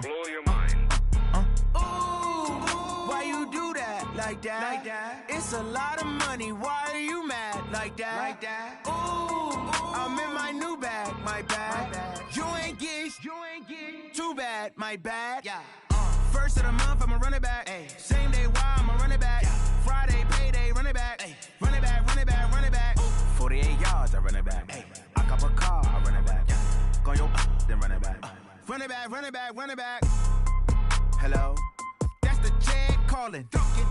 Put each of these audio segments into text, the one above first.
blow your mind. Ooh, why you do that like that? Like that? It's a lot of money. Why are you mad like that? Like that? Ooh, I'm in my new bag, my bag. You ain't get too bad, my bad. Yeah. First of the month, I'ma run it back. Ay. Same day, why I'ma run it back. Friday, payday, run it back. Ay. Run it back, run it back, run it back. 48 yards, I run it back. Ay. I cop a car, I run it back. Go your then run it back. Run it back, run it back, run it back. Hello, that's the check calling.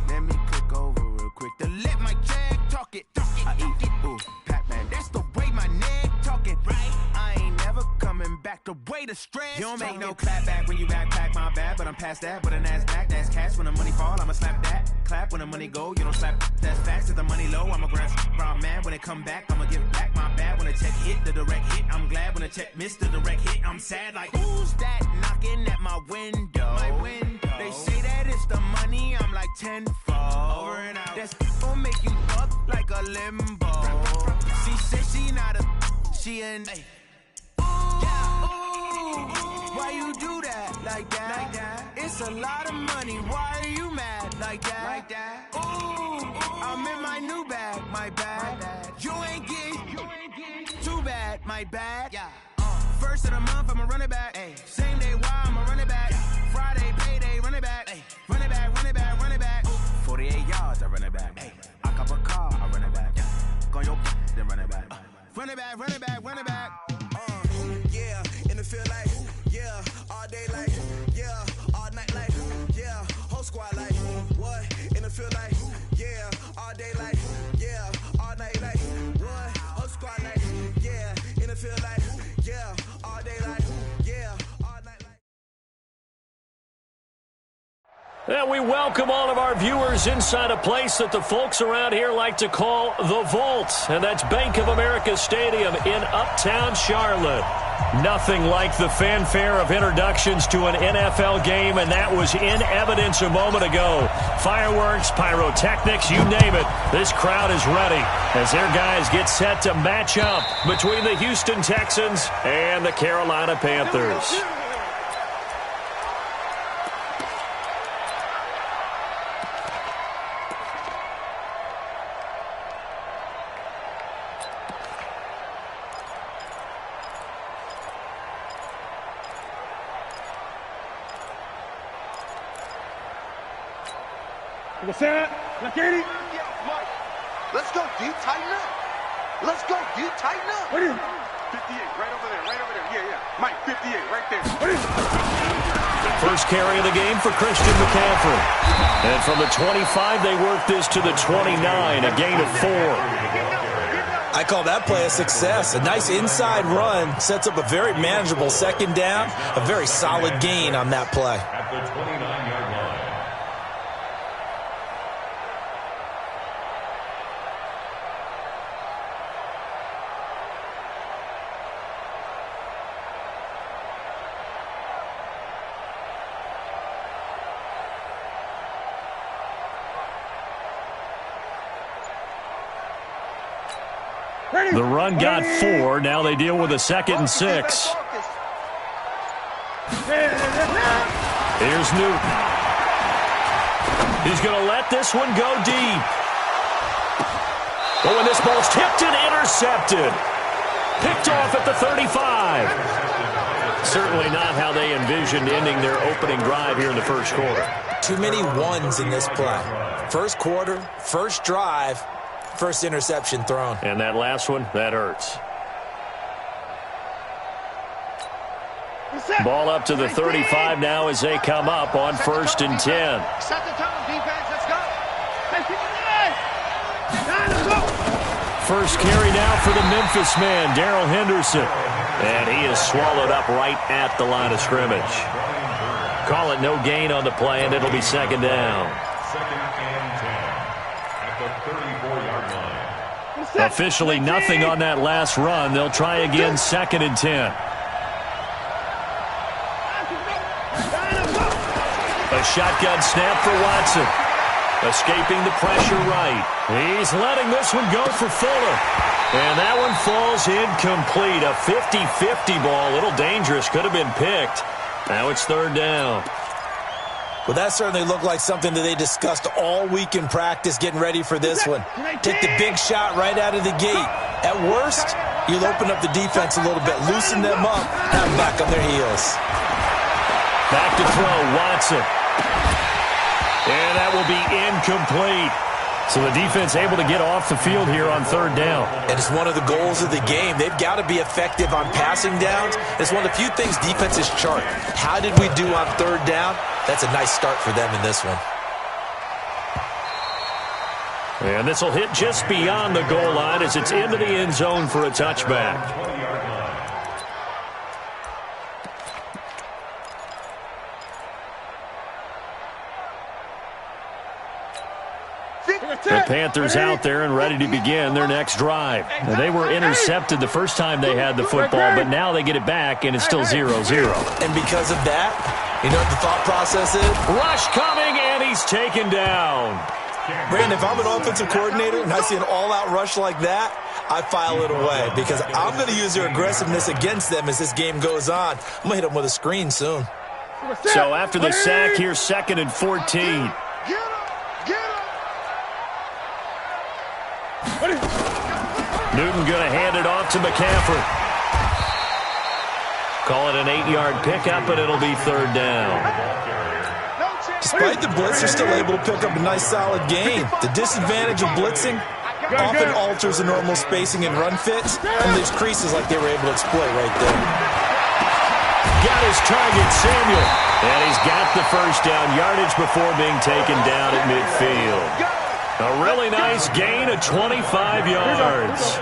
Let me click over real quick to let my check talk it. I eat it, ooh, Pac-Man. That's the way my neck talking. Right, I ain't never coming back. The way the stress. You don't make no clap back when you backpack my bad, but I'm past that. With an ass back, that's cash. When the money fall, I'ma slap that. Clap when the money go, you don't slap. That's fast. If the money low, I'ma grab brown man. When it come back, I'ma give back my bad. When the check hit, the direct hit. I'm glad when the check missed the direct hit. I'm sad like who's that knocking at my window? My window. They say that it's the money. I'm like tenfold. Over and out. That's gon' make you up like a limbo. She said she not a. She an. Ay. Why you do that like that? Like that? It's a lot of money. Why are you mad like that? Like that? Ooh, I'm in my new bag, my bag. You ain't get too bad, my bad. Yeah. First of the month, I'ma run it back. Ay. Same day, why I'ma run it back. Friday, payday, run it back. Ay. Run it back, run it back, run it back. 48 yards, I run it back. Ay. I cop a car, I run it back. Go your then run it back. Run it back, run it back, run it back. Yeah, and it feel like, yeah, all day like, yeah, all night like, yeah, whole squad like, what? And it feel like, yeah, all day like, yeah, all night like, what? Whole squad like, yeah, and it feel like, yeah, all day like, yeah, all night like. And we welcome all of our viewers inside a place that the folks around here like to call the Vault, and that's Bank of America Stadium in Uptown Charlotte. Nothing like the fanfare of introductions to an NFL game, and that was in evidence a moment ago. Fireworks, pyrotechnics, you name it. This crowd is ready as their guys get set to match up between the Houston Texans and the Carolina Panthers. What's that? Talleykeydet? Yeah, Mike. Let's go, D. Tighten up. Let's go, D. Tighten up. 58, right over there, right over there. Yeah. Mike, 58, right there. First carry of the game for Christian McCaffrey. And from the 25, they work this to the 29, a gain of 4. I call that play a success. A nice inside run sets up a very manageable second down. A very solid gain on that play. At the 29-yard line. The run got 4. Now they deal with a 2nd and 6. Here's Newton. He's going to let this one go deep. Oh, and this ball's tipped and intercepted. Picked off at the 35. Certainly not how they envisioned ending their opening drive here in the first quarter. Too many ones in this play. First quarter, first drive, first interception thrown. And that last one, that hurts. Ball up to the 35 now as they come up on 1st and 10. Set the tone, defense. Let's go. First carry now for the Memphis man, Darrell Henderson. And he is swallowed up right at the line of scrimmage. Call it no gain on the play, and it'll be 2nd down. 2nd and 10 at the 34-yard line. Officially nothing on that last run. They'll try again 2nd and 10. A shotgun snap for Watson. Escaping the pressure right. He's letting this one go for Fuller. And that one falls incomplete. A 50-50 ball. A little dangerous. Could have been picked. Now it's third down. Well, that certainly looked like something that they discussed all week in practice getting ready for this one. Take the big shot right out of the gate. At worst, you'll open up the defense a little bit, loosen them up, have them back on their heels. Back to throw, Watson. And that will be incomplete. So the defense able to get off the field here on third down. And it's one of the goals of the game. They've got to be effective on passing downs. It's one of the few things defenses chart. How did we do on third down? That's a nice start for them in this one. And this will hit just beyond the goal line as it's into the end zone for a touchback. The Panthers out there and ready to begin their next drive. Now, they were intercepted the first time they had the football, but now they get it back, and it's still 0-0. And because of that, you know what the thought process is? Rush coming, and he's taken down. Brandon, if I'm an offensive coordinator and I see an all-out rush like that, I file it away because I'm going to use their aggressiveness against them as this game goes on. I'm going to hit them with a screen soon. So after the sack, here's 2nd and 14. Newton going to hand it off to McCaffrey. Call it an 8-yard pickup, and it'll be third down. Despite the blitz, they're still able to pick up a nice, solid gain. The disadvantage of blitzing often alters the normal spacing and run fits and leaves creases like they were able to exploit right there. Got his target, Samuel. And he's got the first down yardage before being taken down at midfield. A really nice gain of 25 yards.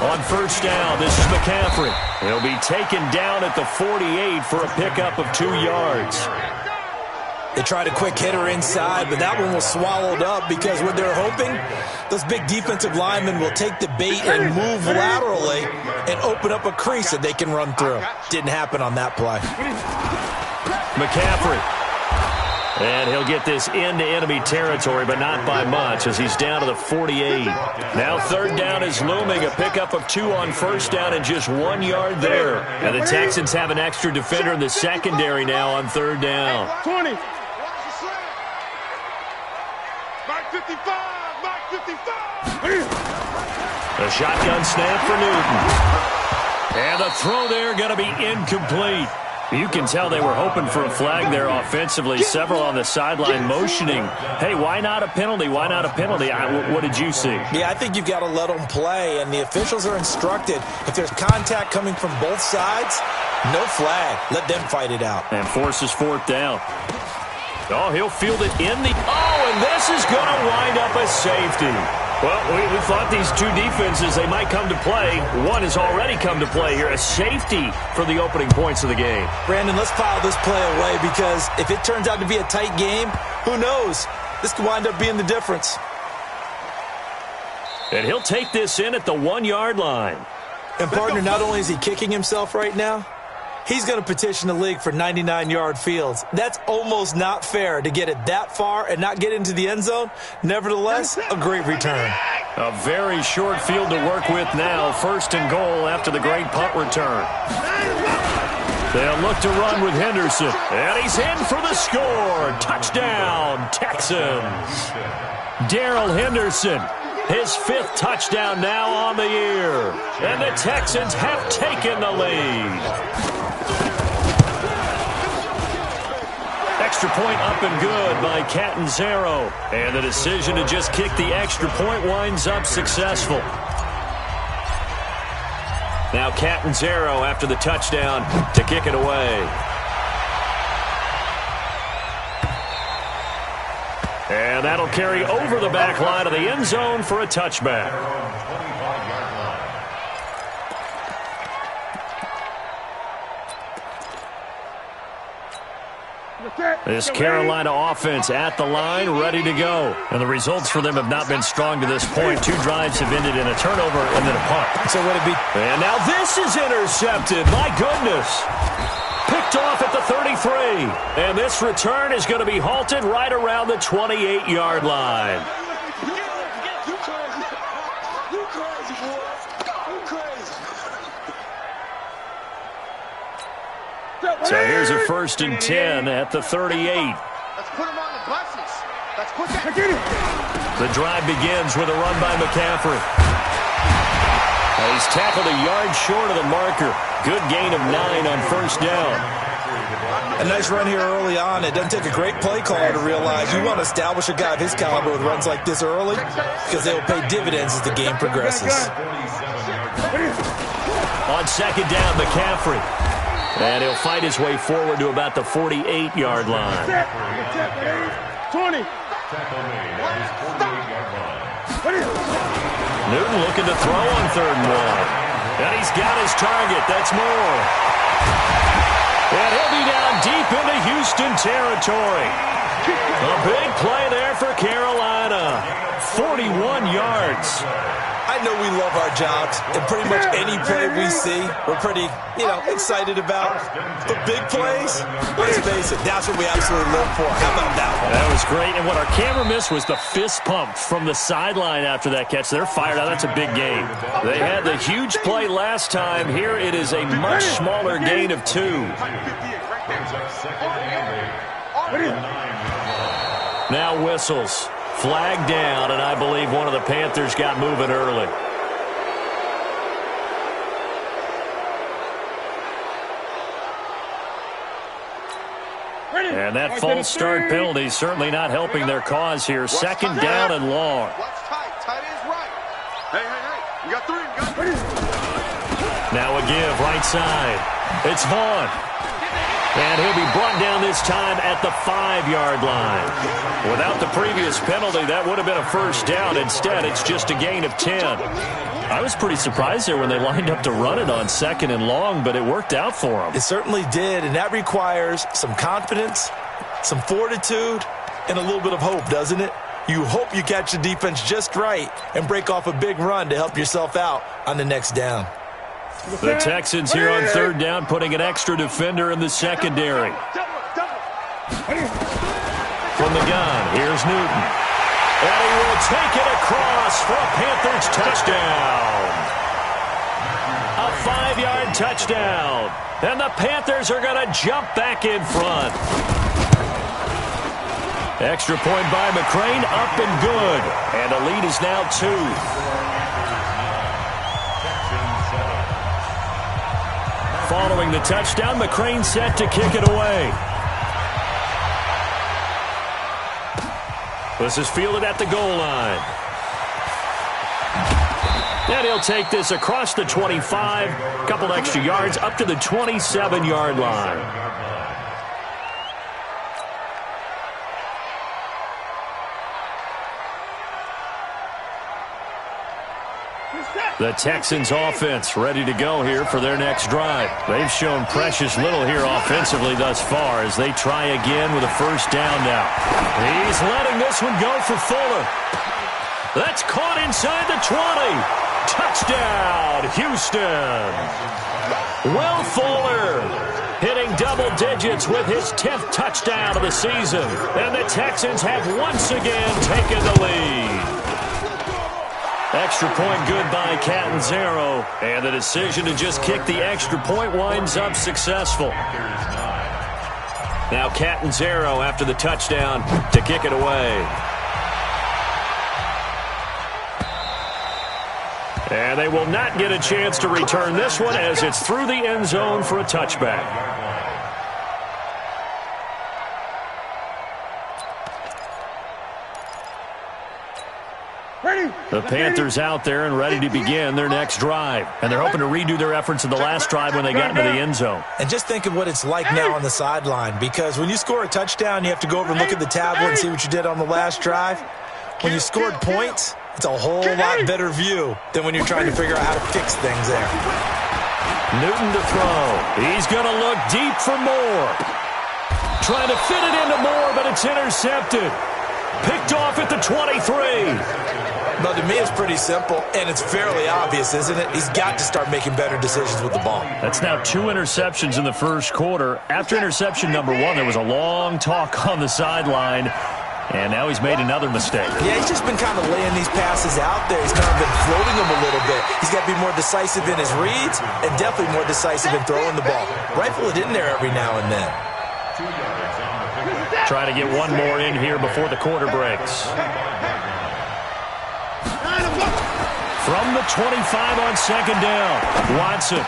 On first down, this is McCaffrey. He'll be taken down at the 48 for a pickup of 2 yards. They tried a quick hitter inside, but that one was swallowed up because what they're hoping, those big defensive linemen will take the bait and move laterally and open up a crease that they can run through. Didn't happen on that play. McCaffrey. And he'll get this into enemy territory, but not by much as he's down to the 48. Now third down is looming. A pickup of 2 on first down and just 1 yard there. And the Texans have an extra defender in the secondary now on third down. 20. Mark 55. Mark 55. A shotgun snap for Newton. And the throw there going to be incomplete. You can tell they were hoping for a flag there offensively. Several on the sideline motioning, hey, why not a penalty? Why not a penalty? What did you see? Yeah, I think you've got to let them play, and the officials are instructed. If there's contact coming from both sides, no flag. Let them fight it out. And forces fourth down. Oh, he'll field it in the... Oh, and this is going to wind up a safety. Well, we thought these two defenses, they might come to play. One has already come to play here. A safety for the opening points of the game. Brandon, let's file this play away because if it turns out to be a tight game, who knows? This could wind up being the difference. And he'll take this in at the 1 yard line. And, partner, not only is he kicking himself right now, he's going to petition the league for 99-yard fields. That's almost not fair to get it that far and not get into the end zone. Nevertheless, a great return. A very short field to work with now. 1st and goal after the great punt return. They'll look to run with Henderson. And he's in for the score. Touchdown, Texans. Darrell Henderson. His 5th touchdown now on the year. And the Texans have taken the lead. Extra point up and good by Catanzaro. And the decision to just kick the extra point winds up successful. Now Catanzaro after the touchdown to kick it away. And that'll carry over the back line of the end zone for a touchback. This Carolina offense at the line, ready to go. And the results for them have not been strong to this point. 2 drives have ended in a turnover and then a punt. So what it be? And now this is intercepted. My goodness. Picked off at the 33. And this return is going to be halted right around the 28-yard line. So here's a 1st and 10 at the 38. Let's put him on the buses. Let's put that. The drive begins with a run by McCaffrey. He's tackled a yard short of the marker. Good gain of 9 on 1st down. A nice run here early on. It doesn't take a great play caller to realize you want to establish a guy of his caliber with runs like this early because they will pay dividends as the game progresses. On 2nd down, McCaffrey. And he'll fight his way forward to about the 48-yard line. 20. Newton looking to throw on 3rd and 1. And he's got his target. That's Moore. And he'll be down deep into Houston territory. A big play there for Carolina. 41 yards. I know we love our jobs, and pretty much any play we see, we're pretty, excited about. The big plays, let's face it, that's what we absolutely live for. How about that one? That was great, and what our camera missed was the fist pump from the sideline after that catch. They're fired out. That's a big gain. They had the huge play last time. Here it is a much smaller gain of 2. Now whistles. Flag down, and I believe one of the Panthers got moving early. And that false start penalty is certainly not helping their cause here. 2nd down and long. What's tight? Tight is right. Hey. You got 3. Now a give, right side. It's Vaughn. And he'll be brought down this time at the 5-yard line. Without the previous penalty, that would have been a 1st down. Instead, it's just a gain of 10. I was pretty surprised there when they lined up to run it on 2nd and long, but it worked out for them. It certainly did, and that requires some confidence, some fortitude, and a little bit of hope, doesn't it? You hope you catch the defense just right and break off a big run to help yourself out on the next down. The Texans here on 3rd down, putting an extra defender in the secondary. From the gun, here's Newton. And he will take it across for a Panthers touchdown. A 5-yard touchdown. And the Panthers are going to jump back in front. Extra point by McCrane, up and good. And the lead is now 2. Following the touchdown, McCrane set to kick it away. This is fielded at the goal line. And he'll take this across the 25, a couple extra yards, up to the 27-yard line. The Texans offense ready to go here for their next drive. They've shown precious little here offensively thus far as they try again with a 1st down now. He's letting this one go for Fuller. That's caught inside the 20. Touchdown, Houston. Will Fuller hitting double digits with his 10th touchdown of the season. And the Texans have once again taken the lead. Extra point good by Catanzaro, and the decision to just kick the extra point winds up successful. Now Catanzaro after the touchdown to kick it away. And they will not get a chance to return this one as it's through the end zone for a touchback. The Panthers out there and ready to begin their next drive. And they're hoping to redo their efforts in the last drive when they got into the end zone. And just think of what it's like now on the sideline, because when you score a touchdown, you have to go over and look at the tablet and see what you did on the last drive. When you scored points, it's a whole lot better view than when you're trying to figure out how to fix things there. Newton to throw. He's going to look deep for Moore. Trying to fit it into Moore, but it's intercepted. Picked off at the 23. Well, to me, it's pretty simple, and it's fairly obvious, isn't it? He's got to start making better decisions with the ball. That's now 2 interceptions in the first quarter. After interception number 1, there was a long talk on the sideline. And now he's made another mistake. Yeah, he's just been kind of laying these passes out there. He's kind of been floating them a little bit. He's got to be more decisive in his reads and definitely more decisive in throwing the ball. Rifle it in there every now and then. Trying to get one more in here before the quarter breaks. From the 25 on second down, Watson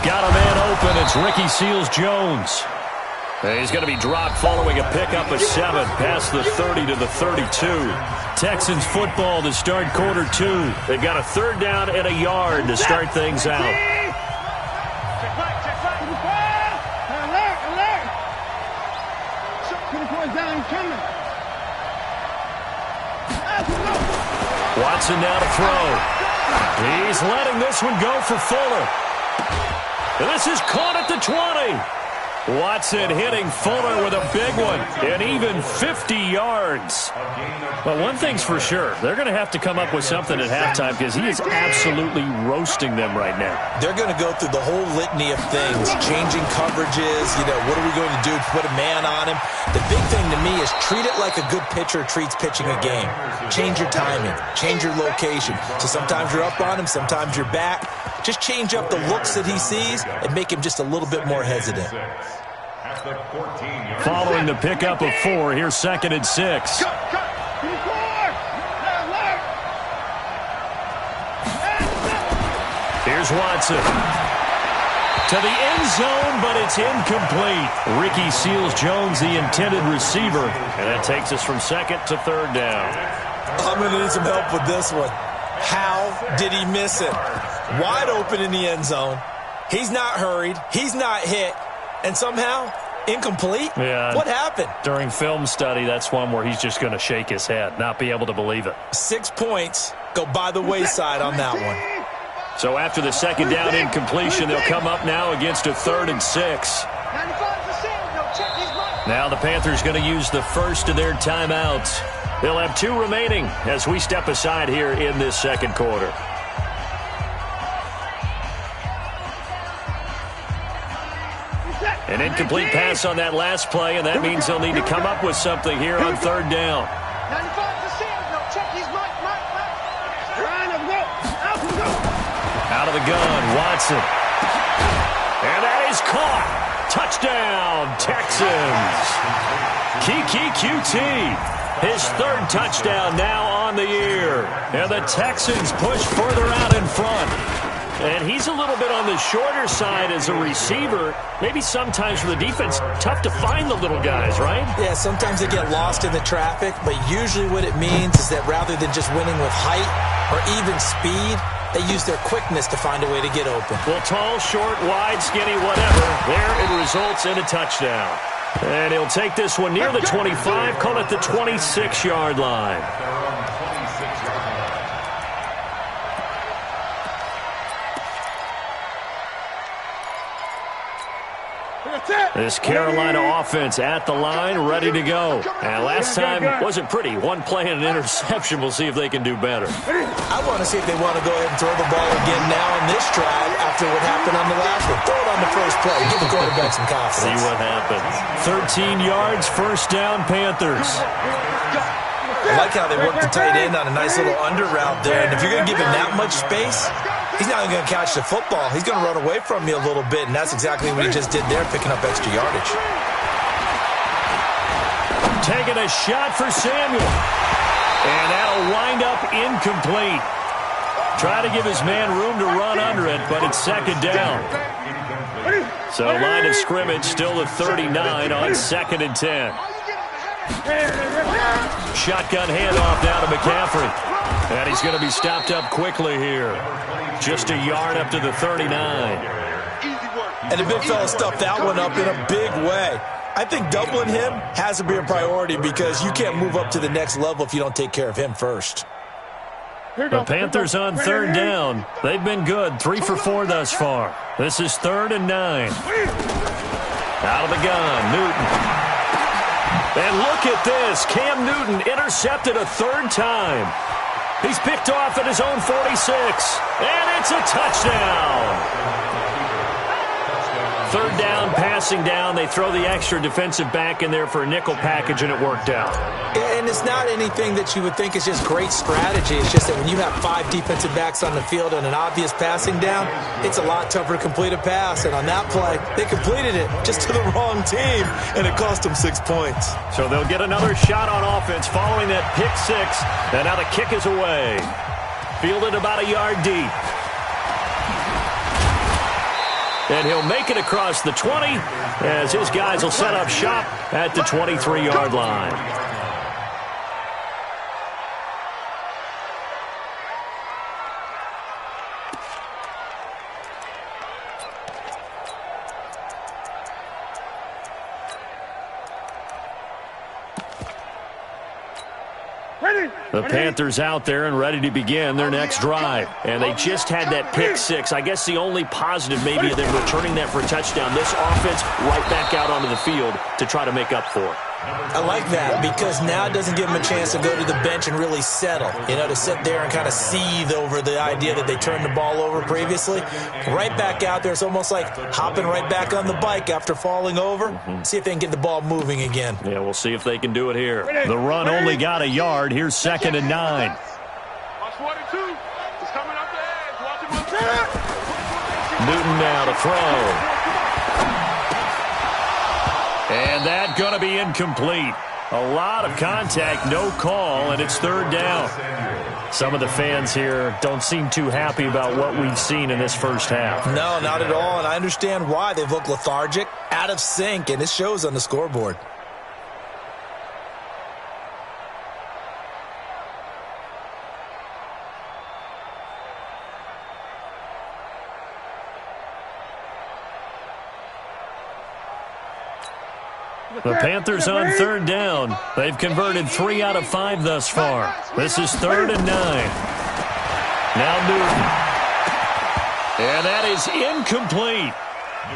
got a man open. It's Ricky Seals-Jones. He's going to be dropped following a pickup of 7 past the 30 to the 32. Texans football to start quarter 2. They've got a third down and a yard to start things out. Watson now to throw. He's letting this one go for Fuller. This is caught at the 20. Watson hitting Fuller with a big one, and even 50 yards. But one thing's for sure, they're going to have to come up with something at halftime because he is absolutely roasting them right now. They're going to go through the whole litany of things, changing coverages, what are we going to do to put a man on him? The big thing to me is treat it like a good pitcher treats pitching a game. Change your timing, change your location. So sometimes you're up on him, sometimes you're back. Just change up the looks that he sees and make him just a little bit more hesitant. Following the pickup of 4, here's 2nd and 6. Here's Watson. To the end zone, but it's incomplete. Ricky Seals-Jones, the intended receiver. And that takes us from 2nd to 3rd down. I'm going to need some help with this one. How did he miss it? Wide open in the end zone. He's not hurried. He's not hit. And somehow, incomplete? Yeah. What happened? During film study, that's one where he's just going to shake his head, not be able to believe it. 6 points go by the wayside on that one. So after the 2nd down incompletion, they'll come up now against a 3rd and 6. Now the Panthers going to use the first of their timeouts. They'll have 2 remaining as we step aside here in this second quarter. An incomplete pass on that last play, and that means they'll need to come up with something here on 3rd down. Out of the gun, Watson. And that is caught. Touchdown, Texans. Kiki QT. His 3rd touchdown now on the year. And the Texans push further out in front. And he's a little bit on the shorter side as a receiver. Maybe sometimes for the defense, tough to find the little guys, right? Yeah, sometimes they get lost in the traffic, but usually what it means is that rather than just winning with height or even speed, they use their quickness to find a way to get open. Well, tall, short, wide, skinny, whatever. There it results in a touchdown. And he'll take this one near the 25, call it the 26-yard line. This Carolina offense at the line, ready to go. And last time wasn't pretty. One play and an interception. We'll see if they can do better. I want to see if they want to go ahead and throw the ball again now on this drive after what happened on the last one. Throw it on the first play. Give the quarterback some confidence. See what happens. 13 yards, first down, Panthers. I like how they work the tight end on a nice little under route there. And if you're going to give him that much space, he's not even going to catch the football. He's going to run away from you a little bit, and that's exactly what he just did there, picking up extra yardage. Taking a shot for Samuel. And that'll wind up incomplete. Try to give his man room to run under it, but it's 2nd down. So line of scrimmage still at 39 on 2nd and 10. Shotgun handoff down to McCaffrey. And he's going to be stopped up quickly here. Just a yard up to the 39. And the big fella stuffed that one up in a big way. I think doubling him has to be a priority because you can't move up to the next level if you don't take care of him first. The Panthers on 3rd down. They've been good, 3 for 4 thus far. This is 3rd and 9. Out of the gun, Newton. And look at this. Cam Newton intercepted a 3rd time. He's picked off at his own 46. And it's a touchdown. third down, passing down. They throw the extra defensive back in there for a nickel package, and it worked out. And it's not anything that you would think is just great strategy. It's just that when you have 5 defensive backs on the field and an obvious passing down, it's a lot tougher to complete a pass. And on that play, they completed it just to the wrong team, and it cost them 6 points. So they'll get another shot on offense following that pick six. And now the kick is away. Fielded about a yard deep. And he'll make it across the 20 as his guys will set up shop at the 23-yard line. The Panthers out there and ready to begin their next drive. And they just had that pick six. I guess the only positive maybe of them returning that for a touchdown. This offense right back out onto the field to try to make up for it. I like that because now it doesn't give them a chance to go to the bench and really settle. You know, to sit there and kind of seethe over the idea that they turned the ball over previously. Right back out there. It's almost like hopping right back on the bike after falling over. See if they can get the ball moving again. Yeah, we'll see if they can do it here. The run only got a yard. Here's 2nd and 9. Watch 1 and 2. It's coming up the edge. Watch him. Newton now to throw. And that going to be incomplete. A lot of contact, no call, and it's 3rd down. Some of the fans here don't seem too happy about what we've seen in this first half. No, not at all, and I understand why. They've looked lethargic, out of sync, and it shows on the scoreboard. The Panthers on 3rd down. They've converted 3 out of 5 thus far. This is 3rd and 9. Now Newton. And that is incomplete.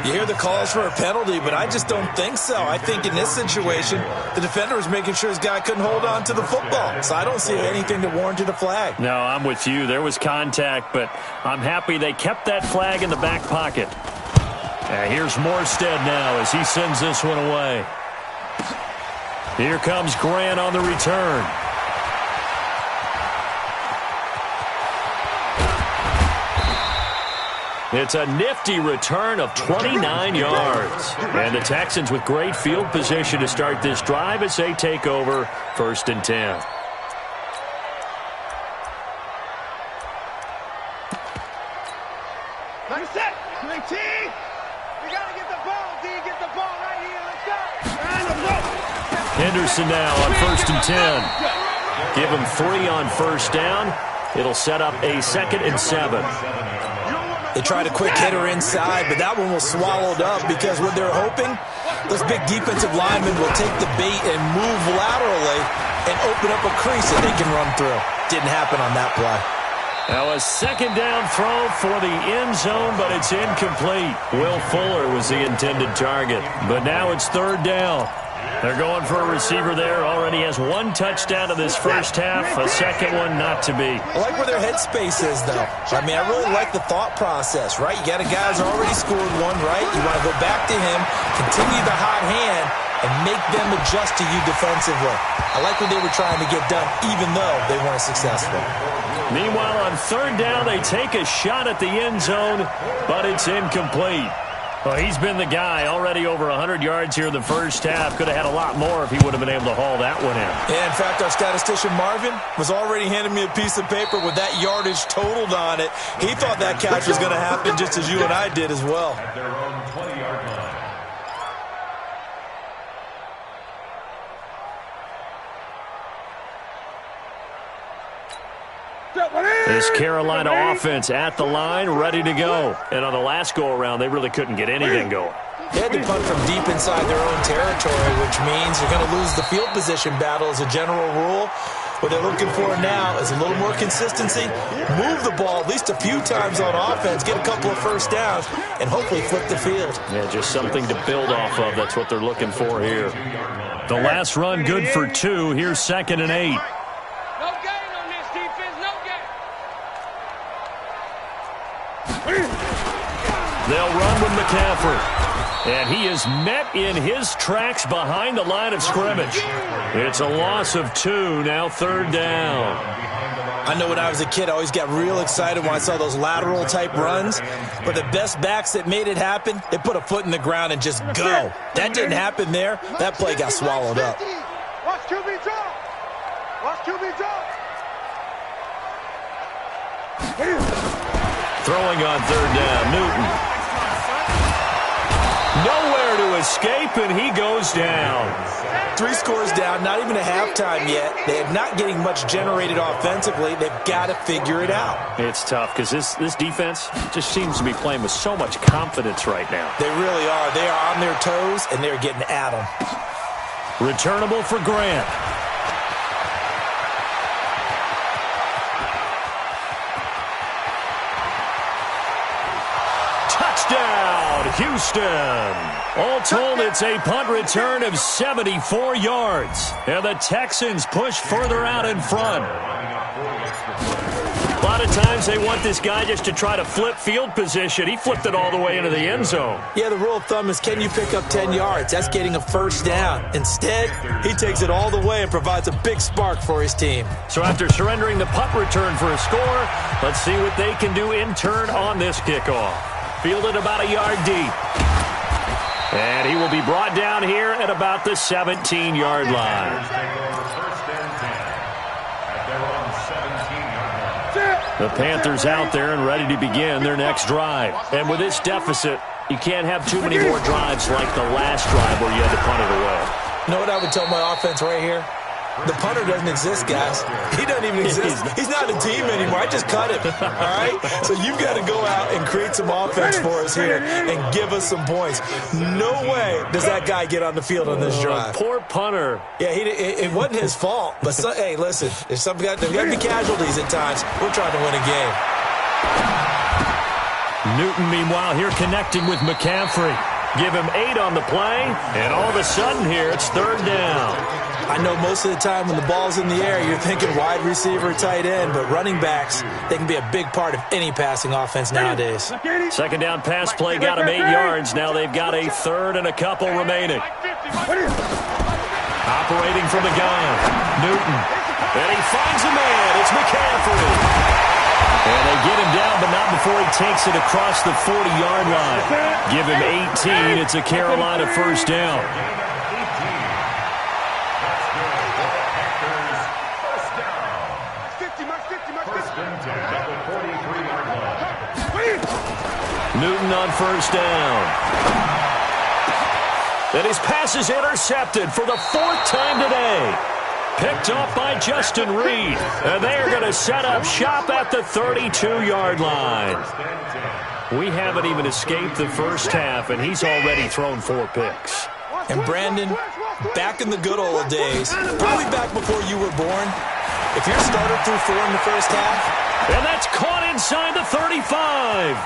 You hear the calls for a penalty, but I just don't think so. I think in this situation, the defender was making sure his guy couldn't hold on to the football. So I don't see anything that warranted a flag. No, I'm with you. There was contact, but I'm happy they kept that flag in the back pocket. Here's Morstead now as he sends this one away. Here comes Grant on the return. It's a nifty return of 29 yards. And the Texans with great field position to start this drive as they take over 1st and 10. Nice set. 19. We got to get the ball, D. Get the ball right here. Let's go. Henderson now on 1st and 10. Give him 3 on 1st down. It'll set up a 2nd and 7. They tried a quick hitter inside, but that one was swallowed up because what they're hoping, those big defensive linemen will take the bait and move laterally and open up a crease that they can run through. Didn't happen on that play. Now a 2nd down throw for the end zone, but it's incomplete. Will Fuller was the intended target, but now it's 3rd down. They're going for a receiver there. Already has 1 touchdown in this first half. A 2nd one not to be. I like where their headspace is, though. I mean, I really like the thought process, right? You got a guy who's already scored 1, right? You want to go back to him, continue the hot hand, and make them adjust to you defensively. I like what they were trying to get done, even though they weren't successful. Meanwhile, on 3rd down, they take a shot at the end zone, but it's incomplete. Well, he's been the guy already over 100 yards here in the first half. Could have had a lot more if he would have been able to haul that one in. Yeah, in fact, our statistician Marvin was already handing me a piece of paper with that yardage totaled on it. He thought that catch was going to happen just as you and I did as well. At their own 20-yard line. This Carolina offense at the line, ready to go. And on the last go-around, they really couldn't get anything going. They had to punt from deep inside their own territory, which means you're going to lose the field position battle as a general rule. What they're looking for now is a little more consistency, move the ball at least a few times on offense, get a couple of first downs, and hopefully flip the field. Yeah, just something to build off of. That's what they're looking for here. The last run good for 2. Here's 2nd and 8. No gain on this defense. No gain. They'll run with McCaffrey. And he is met in his tracks behind the line of scrimmage. It's a loss of 2, now 3rd down. I know when I was a kid, I always got real excited when I saw those lateral-type runs. But the best backs that made it happen, they put a foot in the ground and just go. That didn't happen there. That play got swallowed up. Watch QB drop. Watch QB drop. Throwing on 3rd down, Newton. Nowhere to escape, and he goes down. 3 scores down, not even a halftime yet. They are not getting much generated offensively. They've got to figure it out. It's tough because this defense just seems to be playing with so much confidence right now. They really are. They are on their toes, and they're getting at them. Returnable for Grant. Touchdown, Houston. All told, it's a punt return of 74 yards. And the Texans push further out in front. A lot of times they want this guy just to try to flip field position. He flipped it all the way into the end zone. Yeah, the rule of thumb is, can you pick up 10 yards? That's getting a 1st down. Instead, he takes it all the way and provides a big spark for his team. So after surrendering the punt return for a score, let's see what they can do in turn on this kickoff. Fielded about a yard deep. And he will be brought down here at about the 17-yard line. The Panthers out there and ready to begin their next drive. And with this deficit, you can't have too many more drives like the last drive where you had to punt it away. You know what I would tell my offense right here? The punter doesn't exist, guys. He doesn't even exist. He's not a team anymore. I just cut him, all right? So you've got to go out and create some offense for us here and give us some points. No way does that guy get on the field on this drive. Poor punter. Yeah, it wasn't his fault. But, hey, listen, there's got to be casualties at times. We're trying to win a game. Newton, meanwhile, here connecting with McCaffrey. Give him 8 on the play, and all of a sudden here, it's 3rd down. I know most of the time when the ball's in the air, you're thinking wide receiver, tight end, but running backs, they can be a big part of any passing offense nowadays. 2nd down pass play got him 8 yards. Now they've got a 3rd and a couple remaining. Operating from the gun, Newton. And he finds a man. It's McCaffrey. And they get him down, but not before he takes it across the 40-yard line. Give him 18. It's a Carolina 1st down. Newton on 1st down. And his pass is intercepted for the 4th time today. Picked off by Justin Reed. And they are going to set up shop at the 32-yard line. We haven't even escaped the first half, and he's already thrown 4 picks. And Brandon, back in the good old days, probably back before you were born, if your starter threw 4 in the first half. And that's caught inside the 35.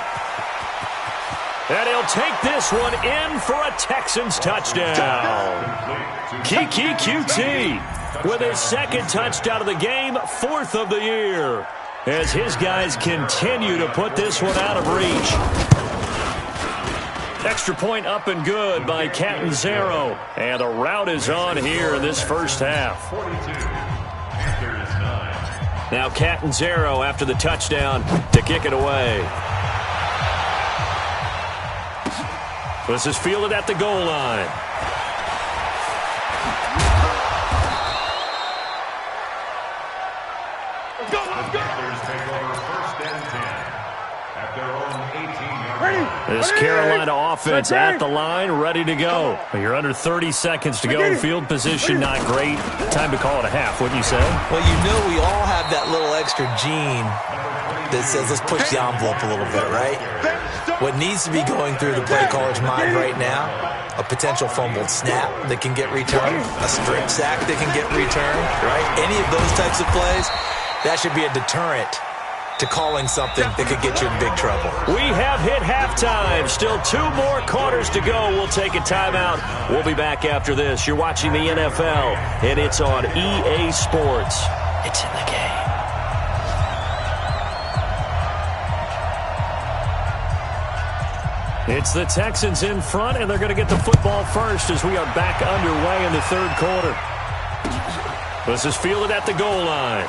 And he'll take this one in for a Texans touchdown. Keke QT with his 2nd touchdown of the game, 4th of the year, as his guys continue to put this one out of reach. Extra point up and good by Catanzaro. And the route is on here in this first half. Now Catanzaro after the touchdown to kick it away. This is fielded at the goal line. This Carolina offense at the line, ready to go. You're under 30 seconds to go. Field position not great. Time to call it a half, wouldn't you say? Well, you know we all have that little extra gene that says let's push the envelope a little bit, right? What needs to be going through the play caller's mind right now, a potential fumbled snap that can get returned, a strip sack that can get returned, right? Any of those types of plays, that should be a deterrent to calling something that could get you in big trouble. We have hit halftime. Still 2 more quarters to go. We'll take a timeout. We'll be back after this. You're watching the NFL, and it's on EA Sports. It's in the game. It's the Texans in front, and they're going to get the football first as we are back underway in the third quarter. This is fielded at the goal line.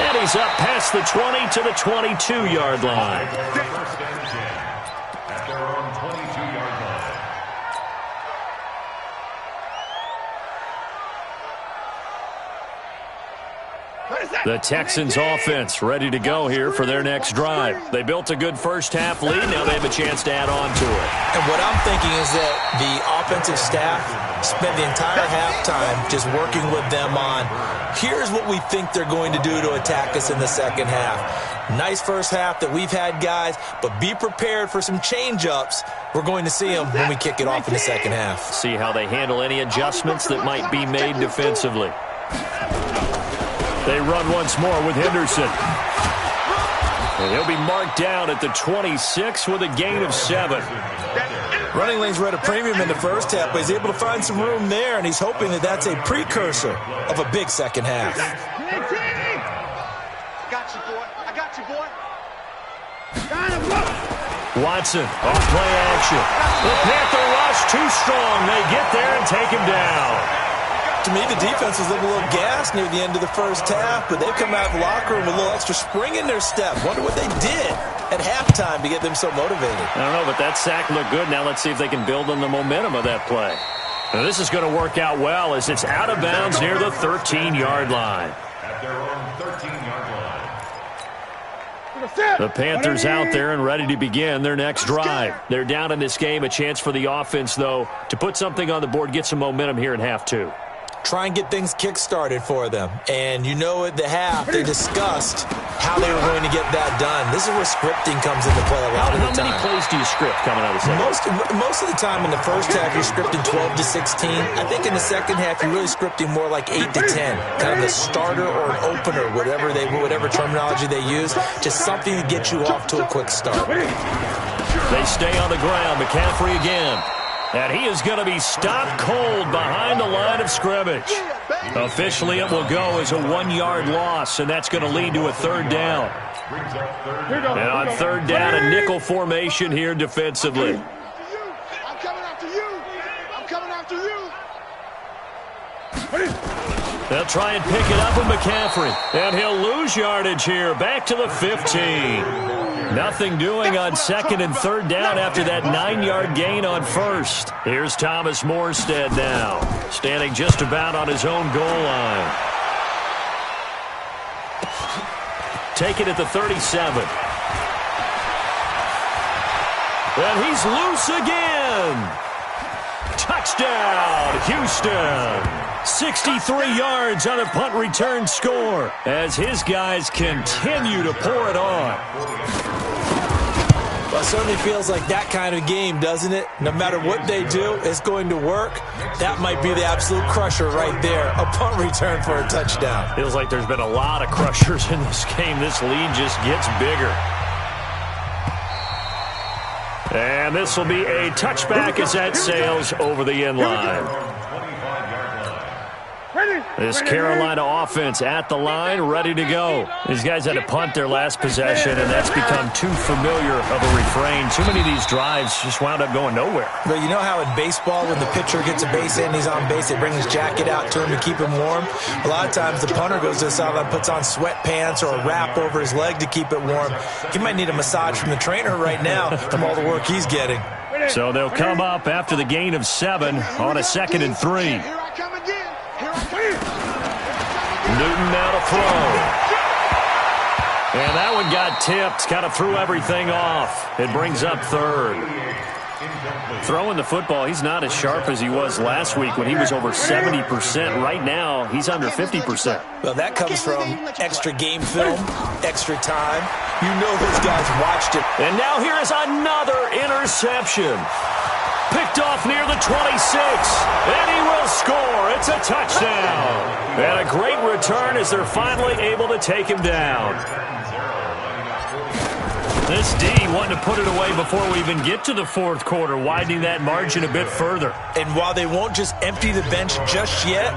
And he's up past the 20 to the 22-yard line. First and 10 at their own 22-yard line. The Texans offense ready to go here for their next drive. They built a good first half lead. Now they have a chance to add on to it. And what I'm thinking is that the offensive staff spent the entire halftime just working with them on, here's what we think they're going to do to attack us in the second half. Nice first half that we've had, guys, but be prepared for some change-ups. We're going to see them when we kick it off in the second half. See how they handle any adjustments that might be made defensively. They run once more with Henderson. And he'll be marked down at the 26 with a gain of 7. Running lanes were at a premium in the first half, but he's able to find some room there, and he's hoping that that's a precursor of a big second half. I got you, boy. I got you, boy. Watson, off play action. The Panther rush too strong. They get there and take him down. To me, the defense was looking a little gassed near the end of the first half, but they've come out of the locker room with a little extra spring in their step. Wonder what they did at halftime to get them so motivated. I don't know, but that sack looked good. Now let's see if they can build on the momentum of that play. Now this is going to work out well as it's out of bounds near the 13-yard line. At their own 13-yard line. The Panthers out there and ready to begin their next drive. They're down in this game. A chance for the offense, though, to put something on the board, get some momentum here in half two. Try and get things kick-started for them. And you know at the half, they discussed how they were going to get that done. This is where scripting comes into play a lot of the time. How many plays do you script coming out of the second? Most of the time in the first half, you're scripting 12 to 16. I think in the second half, you're really scripting more like 8 to 10. Kind of a starter or an opener, whatever terminology they use. Just something to get you off to a quick start. They stay on the ground. McCaffrey again. And he is going to be stopped cold behind the line of scrimmage. Officially, it will go as a 1-yard loss, and that's going to lead to a third down. And on third down, a nickel formation here defensively. I'm coming after you. I'm coming after you. They'll try and pick it up with McCaffrey. And he'll lose yardage here. Back to the 15. Nothing doing on second and third down after that 9-yard gain on first. Here's Thomas Morstead now, standing just about on his own goal line. Take it at the 37. And he's loose again. Touchdown, Houston. 63 yards on a punt return score as his guys continue to pour it on. Well, it certainly feels like that kind of game, doesn't it? No matter what they do, it's going to work. That might be the absolute crusher right there, a punt return for a touchdown. Feels like there's been a lot of crushers in this game. This lead just gets bigger. And this will be a touchback as that sails over the end line. This Carolina offense at the line, ready to go. These guys had to punt their last possession, and that's become too familiar of a refrain. Too many of these drives just wound up going nowhere. But you know how in baseball, when the pitcher gets a base hit and he's on base, they bring his jacket out to him to keep him warm? A lot of times the punter goes to the sideline, puts on sweatpants or a wrap over his leg to keep it warm. He might need a massage from the trainer right now from all the work he's getting. So they'll come up after the gain of 7 on a 2nd and 3. Here I come again. Here I come. Newton now to throw. And that one got tipped, kind of threw everything off. It brings up third. Throwing the football, he's not as sharp as he was last week when he was over 70%. Right now, he's under 50%. Well, that comes from extra game film, extra time. You know those guys watched it. And now here is another interception. Picked off near the 26. And he will score. It's a touchdown. And a great return as they're finally able to take him down. This D wanting to put it away before we even get to the fourth quarter, widening that margin a bit further. And while they won't just empty the bench just yet,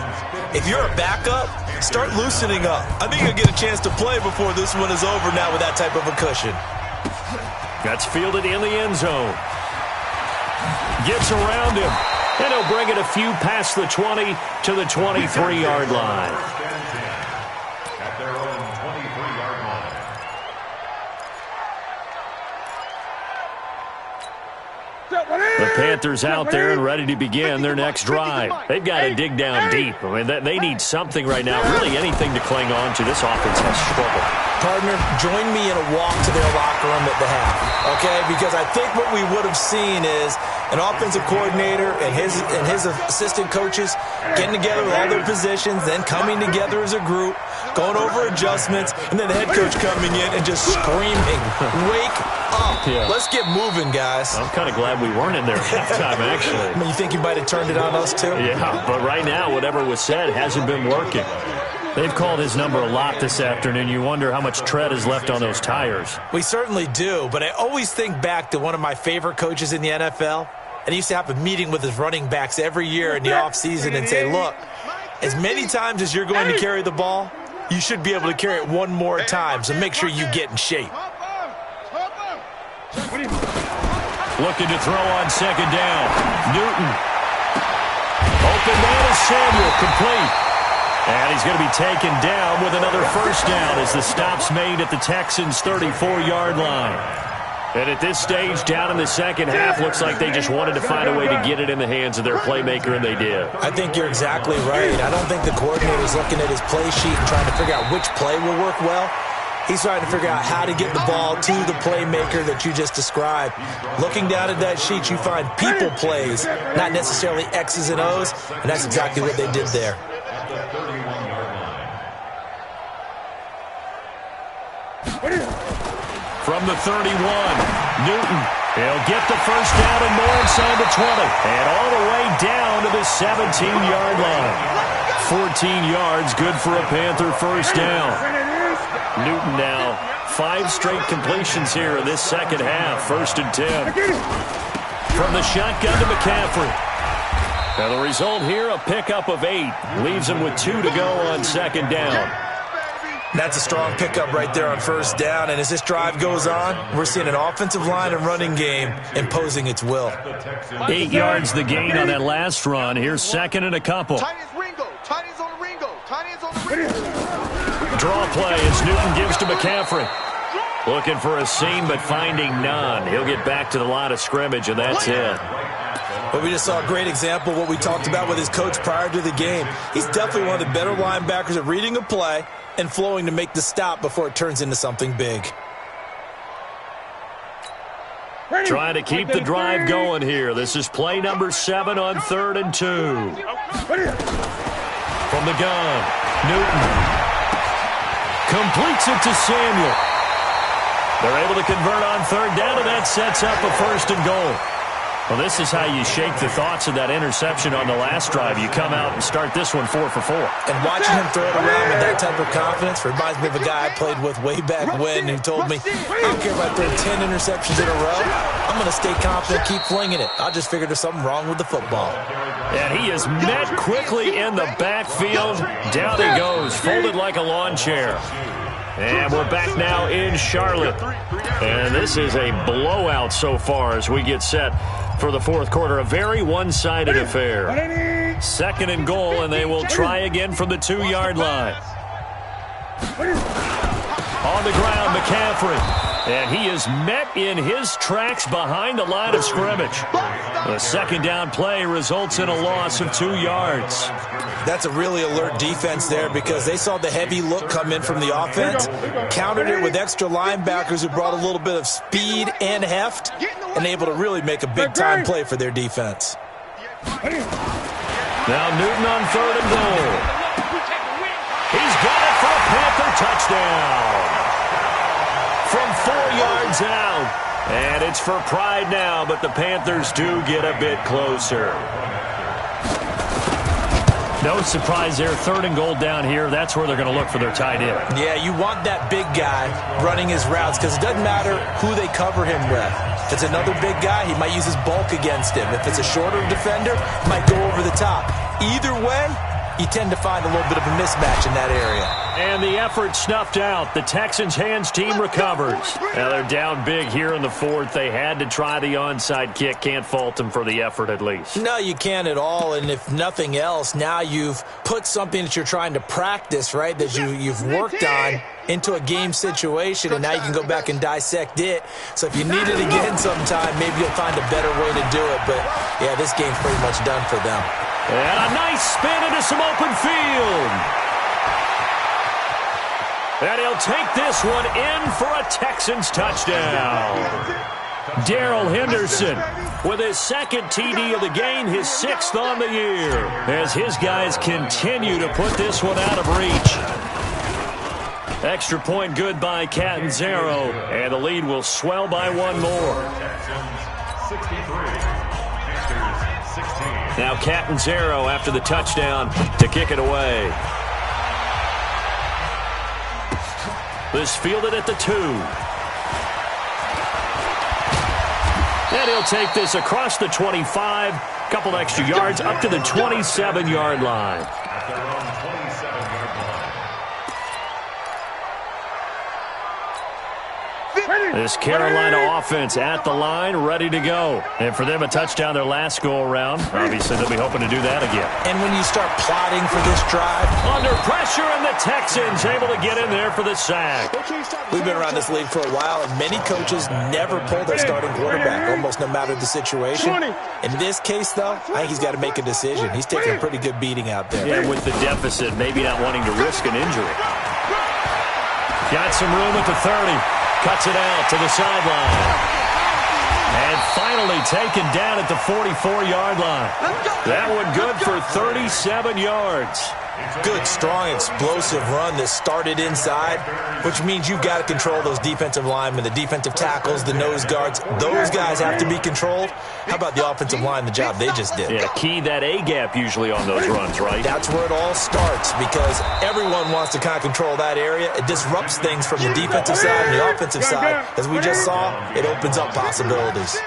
if you're a backup, start loosening up. I think you'll get a chance to play before this one is over now with that type of a cushion. That's fielded in the end zone. Gets around him, and he'll bring it a few past the 20 to the 23-yard line. At their own 23-yard line. The Panthers out there and ready to begin their next drive. They've got to dig down deep. I mean, they need something right now, really anything to cling on to. This offense has struggled. Partner, join me in a walk to their locker room at the half, okay? Because I think what we would have seen is an offensive coordinator and his assistant coaches getting together with all their positions, then coming together as a group, going over adjustments, and then the head coach coming in and just screaming, "Wake up. Yeah. Let's get moving, guys." I'm kind of glad we weren't in there at halftime, actually. I mean, you think you might have turned it on us, too? Yeah, but right now, whatever was said hasn't been working. They've called his number a lot this afternoon. You wonder how much tread is left on those tires. We certainly do, but I always think back to one of my favorite coaches in the NFL, and he used to have a meeting with his running backs every year in the offseason and say, look, as many times as you're going to carry the ball, you should be able to carry it one more time, so make sure you get in shape. Looking to throw on second down. Newton. Open man is Samuel, complete. And he's going to be taken down with another first down as the stop's made at the Texans' 34-yard line. And at this stage, down in the second half, looks like they just wanted to find a way to get it in the hands of their playmaker, and they did. I think you're exactly right. I don't think the coordinator's looking at his play sheet and trying to figure out which play will work well. He's trying to figure out how to get the ball to the playmaker that you just described. Looking down at that sheet, you find people plays, not necessarily X's and O's, and that's exactly what they did there. From the 31, Newton. He'll get the first down and more inside the 20. And all the way down to the 17-yard line. 14 yards, good for a Panther first down. Newton now 5 straight completions here in this second half. 1st and 10. From the shotgun to McCaffrey. And the result here, a pickup of 8. Leaves him with 2 to go on second down. That's a strong pickup right there on first down. And as this drive goes on, we're seeing an offensive line and running game imposing its will. 8 yards the gain on that last run. Here's second and a couple. Tight ends Ringo. Tight ends on the Ringo. Tight ends on the Ringo. Draw play as Newton gives to McCaffrey. Looking for a seam, but finding none. He'll get back to the line of scrimmage, and that's it. But we just saw a great example of what we talked about with his coach prior to the game. He's definitely one of the better linebackers at reading a play and flowing to make the stop before it turns into something big. Trying to keep the drive going here. This is play number 7 on 3rd and 2. From the gun, Newton completes it to Samuel. They're able to convert on third down, and that sets up a 1st and goal. Well, this is how you shake the thoughts of that interception on the last drive. You come out and start this one 4 for 4. And watching him throw it around with that type of confidence reminds me of a guy I played with way back when who told me, I don't care if I throw 10 interceptions in a row. I'm going to stay confident, keep flinging it. I just figured there's something wrong with the football. And he is met quickly in the backfield. Down he goes, folded like a lawn chair. And we're back now in Charlotte. And this is a blowout so far as we get set for the 4th quarter. A very one-sided affair. 2nd and goal, and they will try again from the 2-yard line. On the ground, McCaffrey. And he is met in his tracks behind the line of scrimmage. The 2nd down play results in a loss of 2 yards. That's a really alert defense there because they saw the heavy look come in from the offense, countered it with extra linebackers who brought a little bit of speed and heft, and able to really make a big-time play for their defense. Now Newton on 3rd and goal. He's got it for a Panther touchdown. From 4 yards out. And it's for pride now, but the Panthers do get a bit closer. No surprise there. 3rd and goal down here. That's where they're going to look for their tight end. Yeah, you want that big guy running his routes because it doesn't matter who they cover him with. If it's another big guy, he might use his bulk against him. If it's a shorter defender, he might go over the top. Either way, you tend to find a little bit of a mismatch in that area. And the effort snuffed out. The Texans' hands team recovers. Now they're down big here in the fourth. They had to try the onside kick. Can't fault them for the effort at least. No, you can't at all. And if nothing else, now you've put something that you're trying to practice, right, that you've worked on into a game situation, and now you can go back and dissect it. So if you need it again sometime, maybe you'll find a better way to do it. But, yeah, this game's pretty much done for them. And a nice spin into some open field. And he'll take this one in for a Texans touchdown. Darrell Henderson with his second TD of the game, his 6th on the year, as his guys continue to put this one out of reach. Extra point good by Catanzaro, and the lead will swell by one more. Now Catanzaro after the touchdown to kick it away. This fielded at the 2. And he'll take this across the 25, couple extra yards up to the 27-yard line. This Carolina offense at the line, ready to go. And for them, a touchdown their last go-around. Obviously, they'll be hoping to do that again. And when you start plotting for this drive, under pressure, and the Texans able to get in there for the sack. We've been around this league for a while, and many coaches never pull their starting quarterback, almost no matter the situation. In this case, though, I think he's got to make a decision. He's taking a pretty good beating out there. Yeah, with the deficit, maybe not wanting to risk an injury. Got some room at the 30. Cuts it out to the sideline. And finally taken down at the 44-yard line. That one good for 37 yards. Good, strong, explosive run that started inside, which means you've got to control those defensive linemen, the defensive tackles, the nose guards. Those guys have to be controlled. How about the offensive line, the job they just did? Yeah, key that A-gap usually on those runs, right? That's where it all starts, because everyone wants to kind of control that area. It disrupts things from the defensive side and the offensive side. As we just saw, it opens up possibilities.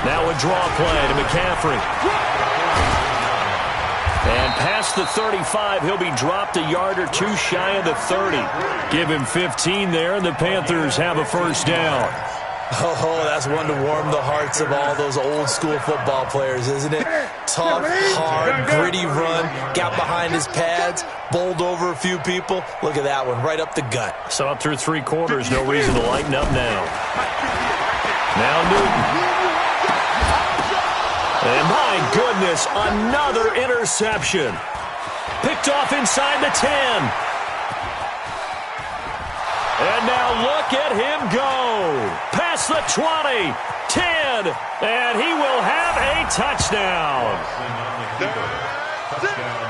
Now a draw play to McCaffrey. And past the 35, he'll be dropped a yard or two shy of the 30. Give him 15 there, and the Panthers have a first down. Oh, that's one to warm the hearts of all those old-school football players, isn't it? Tough, hard, gritty run, got behind his pads, bowled over a few people. Look at that one, right up the gut. So up through 3 quarters, no reason to lighten up now. Now Newton. And my goodness, another interception. Picked off inside the 10. And now look at him go. Past the 20, 10, and he will have a touchdown.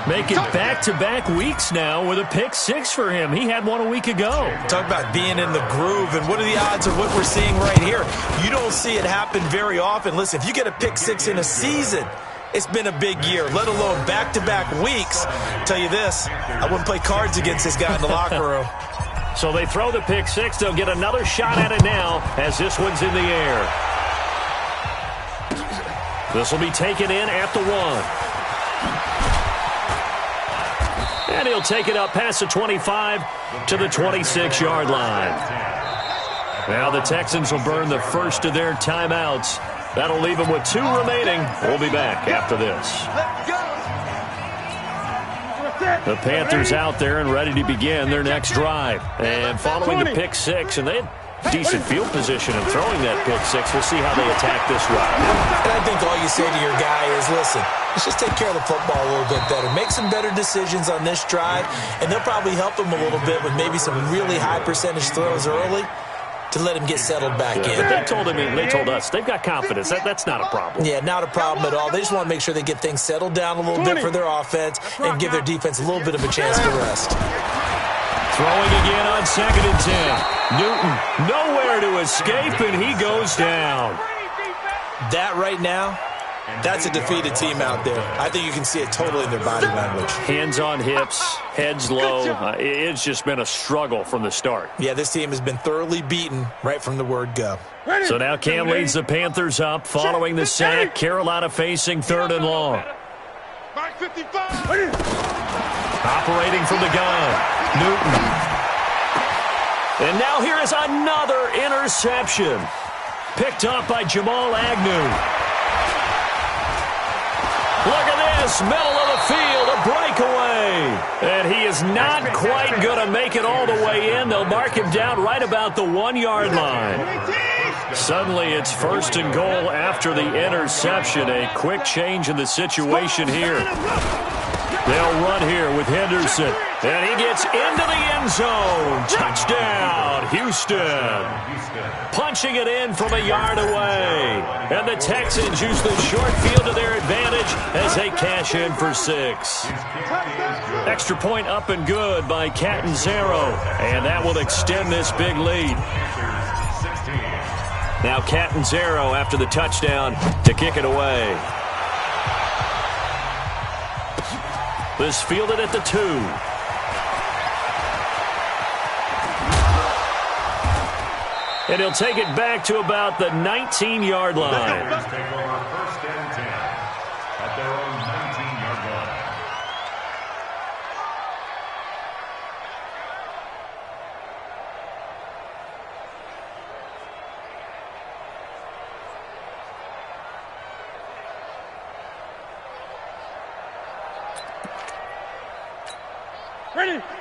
Make it back-to-back weeks now with a pick 6 for him. He had one a week ago. Talk about being in the groove, and what are the odds of what we're seeing right here? You don't see it happen very often. Listen, if you get a pick 6 in a season, it's been a big year, let alone back-to-back weeks. I'll tell you this, I wouldn't play cards against this guy in the locker room. So they throw the pick 6. They'll get another shot at it now as this one's in the air. This will be taken in at the 1. And he'll take it up past the 25 to the 26-yard line. Now the Texans will burn the first of their timeouts. That'll leave them with 2 remaining. We'll be back after this. The Panthers out there and ready to begin their next drive. And following the pick 6, and they had decent field position in throwing that pick 6. We'll see how they attack this drive. And I think all you say to your guy is, listen, let's just take care of the football a little bit better. Make some better decisions on this drive, and they'll probably help him a little bit with maybe some really high percentage throws early to let him get settled back in. But they told us, they've got confidence. That's not a problem. Yeah, not a problem at all. They just want to make sure they get things settled down a little bit for their offense and give their defense a little bit of a chance to rest. Throwing again on 2nd and 10. Newton nowhere to escape, and he goes down. That right now, that's a defeated team out there. I think you can see it totally in their body language. Hands on hips, heads low. It's just been a struggle from the start. Yeah, this team has been thoroughly beaten right from the word go. So now Cam leads the Panthers up following the sack. Carolina facing 3rd and long. Operating from the gun, Newton. And now here is another interception. Picked up by Jamal Agnew. Look at this, middle of the field, a breakaway. And he is not quite going to make it all the way in. They'll mark him down right about the 1-yard line. Suddenly it's 1st and goal after the interception. A quick change in the situation here. They'll run here with Henderson. And he gets into the end zone. Touchdown, Houston. Punching it in from a yard away. And the Texans use the short field to their advantage as they cash in for 6. Extra point up and good by Catanzaro. And that will extend this big lead. Now Catanzaro after the touchdown to kick it away. This fielded at the 2. And he'll take it back to about the 19-yard line. Take over 1st and 10 at their own 19-yard line.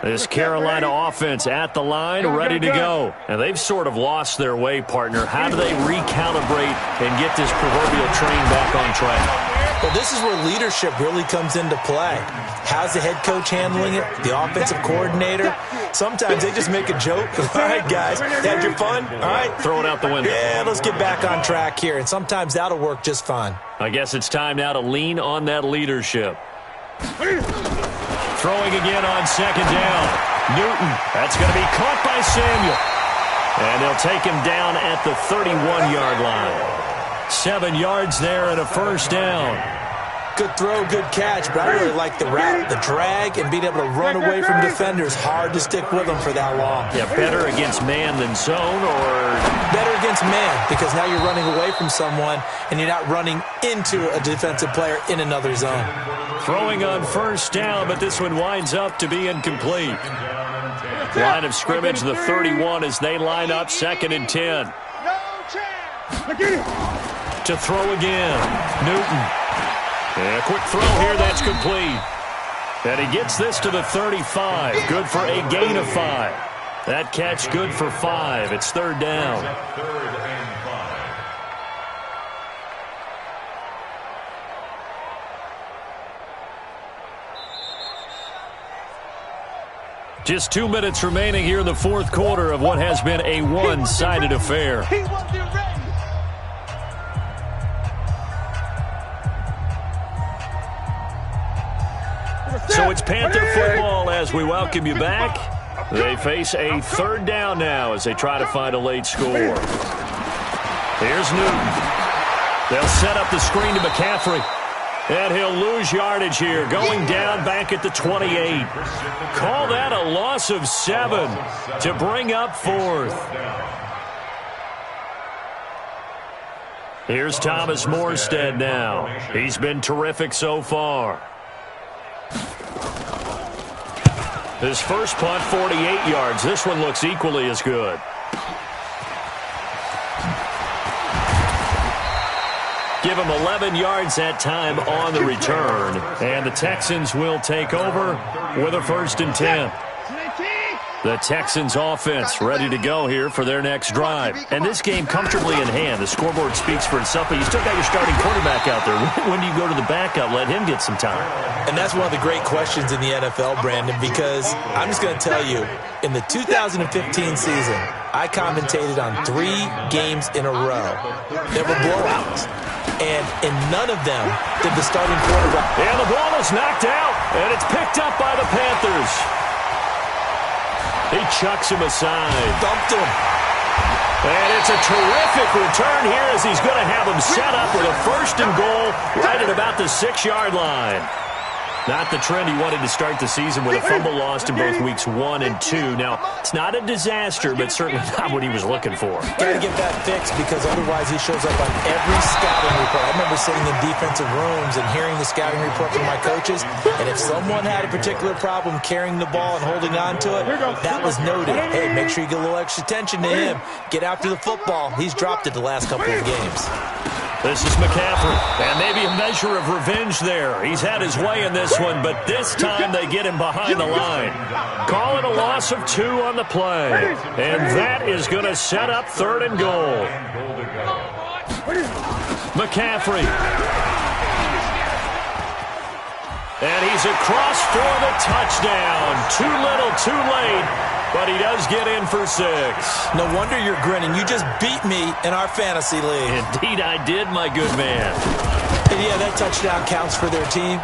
This Carolina offense at the line, ready to go. And they've sort of lost their way, partner. How do they recalibrate and get this proverbial train back on track? Well, this is where leadership really comes into play. How's the head coach handling it? The offensive coordinator? Sometimes they just make a joke. All right, guys, had your fun? All right. Throw it out the window. Yeah, let's get back on track here. And sometimes that'll work just fine. I guess it's time now to lean on that leadership. Throwing again on 2nd down. Newton. That's going to be caught by Samuel. And they'll take him down at the 31-yard line. 7 yards there and a 1st down. Good throw, good catch, but I really like the route, the drag, and being able to run away from defenders. Hard to stick with them for that long. Yeah, better against man than zone, or? Better against man, because now you're running away from someone, and you're not running into a defensive player in another zone. Throwing on 1st down, but this one winds up to be incomplete. Line of scrimmage, the 31 as they line up 2nd and 10. To throw again, Newton. And a quick throw here, that's complete. And he gets this to the 35. Good for a gain of 5. That catch good for 5. It's 3rd down. 3rd and 5. Just 2 minutes remaining here in the 4th quarter of what has been a one-sided affair. So it's Panther football as we welcome you back. They face a 3rd down now as they try to find a late score. Here's Newton. They'll set up the screen to McCaffrey. And he'll lose yardage here, going down back at the 28. Call that a loss of 7 to bring up 4th. Here's Thomas Morstead now. He's been terrific so far. His first punt, 48 yards. This one looks equally as good. Give him 11 yards that time on the return. And the Texans will take over with a 1st and 10. The Texans offense ready to go here for their next drive. And this game comfortably in hand. The scoreboard speaks for itself, but you still got your starting quarterback out there. When do you go to the backup? Let him get some time. And that's one of the great questions in the NFL, Brandon, because I'm just going to tell you, in the 2015 season, I commentated on 3 games in a row. There were blowouts. And in none of them did the starting quarterback. And the ball is knocked out, and it's picked up by the Panthers. He chucks him aside. Dumped him. And it's a terrific return here as he's going to have him set up with a 1st and goal right at about the 6-yard line. Not the trend he wanted to start the season with a fumble lost in both weeks 1 and 2. Now, it's not a disaster, but certainly not what he was looking for. Got to get that fixed because otherwise he shows up on every scouting report. I remember sitting in defensive rooms and hearing the scouting report from my coaches, and if someone had a particular problem carrying the ball and holding on to it, that was noted. Hey, make sure you get a little extra attention to him. Get after the football. He's dropped it the last couple of games. This is McCaffrey, and maybe a measure of revenge there. He's had his way in this one, but this time they get him behind the line. Call it a loss of 2 on the play, and that is going to set up 3rd and goal. McCaffrey. And he's across for the touchdown. Too little, too late, but he does get in for 6. No wonder you're grinning. You just beat me in our fantasy league. Indeed I did, my good man. And yeah, that touchdown counts for their team,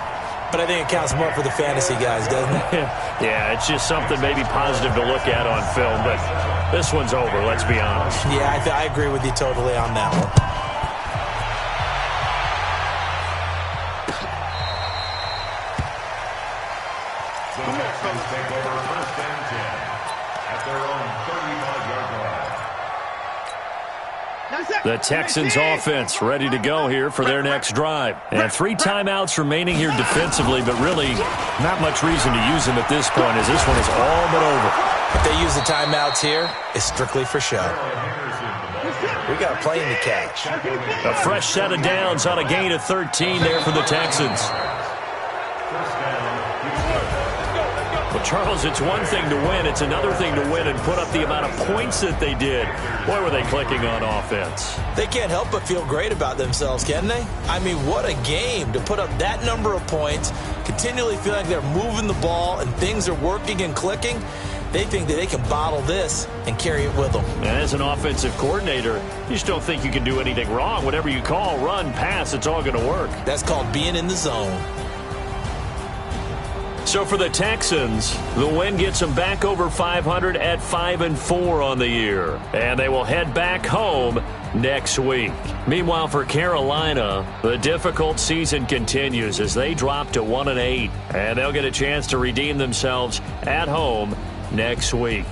but I think it counts more for the fantasy guys, doesn't it? Yeah, it's just something maybe positive to look at on film, but this one's over, let's be honest. Yeah, I agree with you totally on that one. Take over 1st and 10 at their own 35-yard line. The Texans offense ready to go here for their next drive. And 3 timeouts remaining here defensively, but really not much reason to use them at this point as this one is all but over. If they use the timeouts here, it's strictly for show. We got a plane to catch. A fresh set of downs on a gain of 13 there for the Texans. Well, Charles, it's one thing to win. It's another thing to win and put up the amount of points that they did. Boy, were they clicking on offense. They can't help but feel great about themselves, can they? I mean, what a game to put up that number of points, continually feel like they're moving the ball and things are working and clicking. They think that they can bottle this and carry it with them. And as an offensive coordinator, you just don't think you can do anything wrong. Whatever you call, run, pass, it's all going to work. That's called being in the zone. So for the Texans, the win gets them back over 500 at 5-4 on the year. And they will head back home next week. Meanwhile, for Carolina, the difficult season continues as they drop to 1-8. And they'll get a chance to redeem themselves at home next week.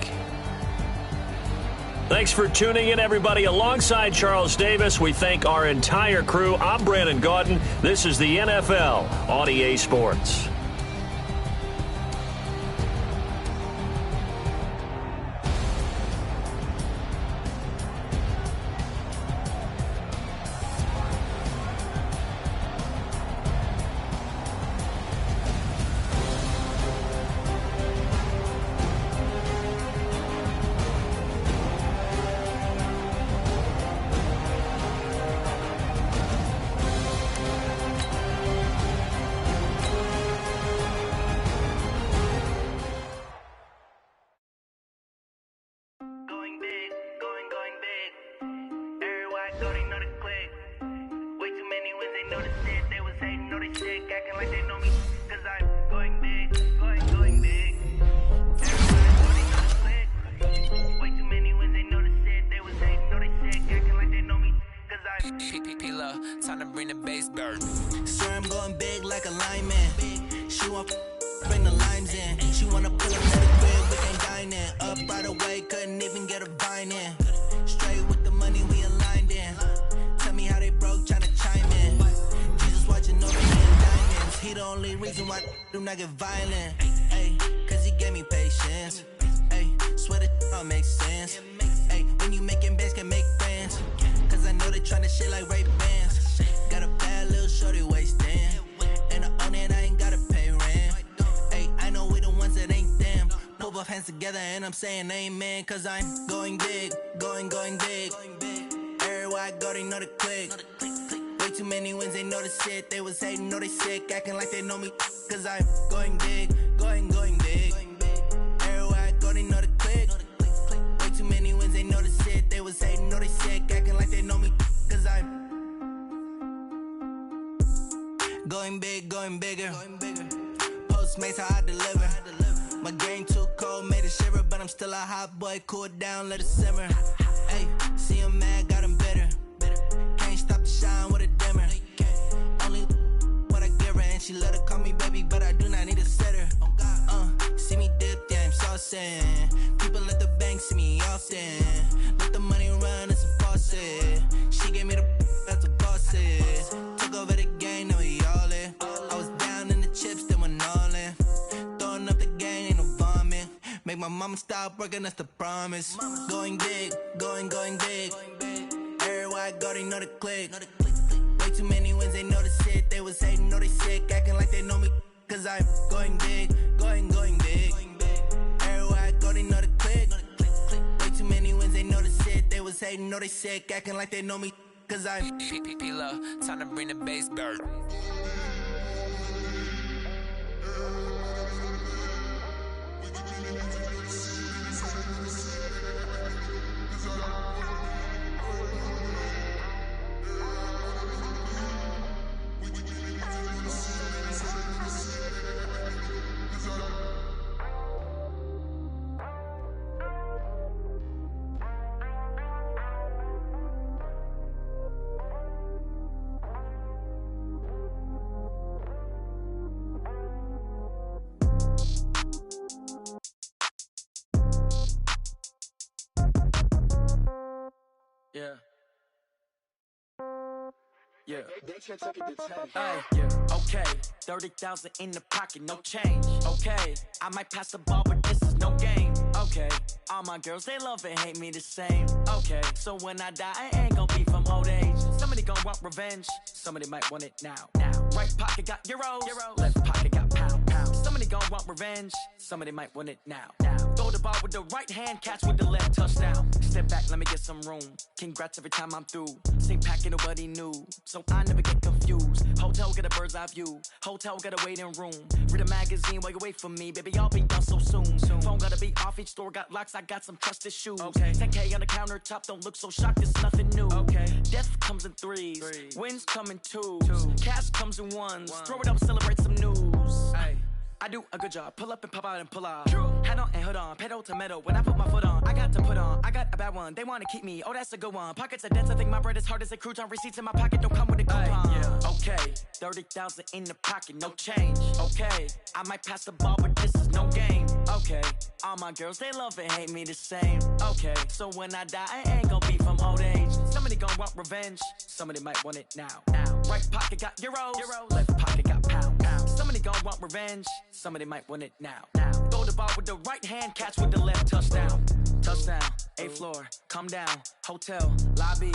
Thanks for tuning in, everybody. Alongside Charles Davis, we thank our entire crew. I'm Brandon Gaudin. This is the NFL on EA Sports. Time to bring the bass burn. Swear I'm going big like a lineman. She want bring the limes in. She wanna pull up to the crib, we can dine in. Up right away, couldn't even get a vine in. Straight with the money we aligned in. Tell me how they broke, tryna chime in. Jesus watching over me in diamonds. He the only reason why do not get violent. Ay, cause he gave me patience. Ay, swear that all makes sense. Ay, when you making bands can make friends. Cause I know they tryna shit like Ray Bans. Got a bad little shorty wasting. And I own it, I ain't gotta pay rent. Ay, I know we the ones that ain't them. Put both hands together and I'm saying amen. Cause I'm going big, going big. Everywhere I go, they know the click. Way too many wins, they know the shit. They was hating, know they sick, acting like they know me. Cause I'm going big, going big. Everywhere I go, they know the click. Way too many wins, they know the shit. They was hating, know they sick, acting like they know me. Cause I'm going big, going bigger. Postmates how I deliver. My game too cold, made it shiver, but I'm still a hot boy. Cool it down, let it simmer. Hey, see him mad, got him bitter. Can't stop the shine with a dimmer. Only what I give her, and She let her call me baby, but I do not need a setter. See me dip, yeah, I'm saucing. People at the bank see me often. Let the money run, it's a faucet. She gave me the that's a bosses. Took over the game, now we all in. I was down in the chips, then went all in. Throwing up the gang, ain't no vomit. Make my mama stop working, that's the promise. Going big, going big. Everywhere I go, they know the click. Way too many wins, they know the shit. They was hating, know they sick, acting like they know me. Cause I'm going big, going big. Everywhere I go, they know the click. Way too many wins, they know the shit. They was hating, know they sick, acting like they know me. Cause I'm P-P-P-Low, time to bring the bass back. Yeah. Yeah. Okay. 30,000 in the pocket, no change. Okay. I might pass the ball, but this is no game. Okay. All my girls, they love and hate me the same. Okay. So when I die, I ain't gonna be from old age. Somebody gonna want revenge. Somebody might want it now. Right pocket got euros. Left pocket got pound. Somebody gonna want revenge. Somebody might want it now. Throw the ball with the right hand, catch with the left, touchdown. Step back, let me get some room. Congrats every time I'm through. Same packet, nobody knew. So I never get confused. Hotel get a bird's eye view. Hotel get a waiting room. Read a magazine while you wait for me. Baby, I'll be done so soon. Phone gotta be off, each store got locks. I got some trusted shoes. Okay. 10K on the countertop, don't look so shocked, it's nothing new. Okay. Death comes in threes. Wins come in twos. Cash comes in ones. Throw it up, celebrate some news. Ay. I do a good job, pull up and pop out and pull off. Hat on and hood on, pedal to metal. When I put my foot on, I got to put on. I got a bad one, they wanna keep me, oh that's a good one. Pockets are dense, I think my bread is hard as a crouton. Receipts in my pocket don't come with a coupon. Okay, 30,000 in the pocket, no change. Okay, I might pass the ball, but this is no game. Okay, all my girls, they love and hate me the same. Okay, so when I die, I ain't gonna be from old age. Somebody gonna want revenge, somebody might want it now. Right pocket got euros. Left pocket got pound. Somebody gonna want revenge, somebody might want it now. Throw the ball with the right hand, catch with the left, touchdown. Touchdown, 8th floor, come down, hotel, lobby.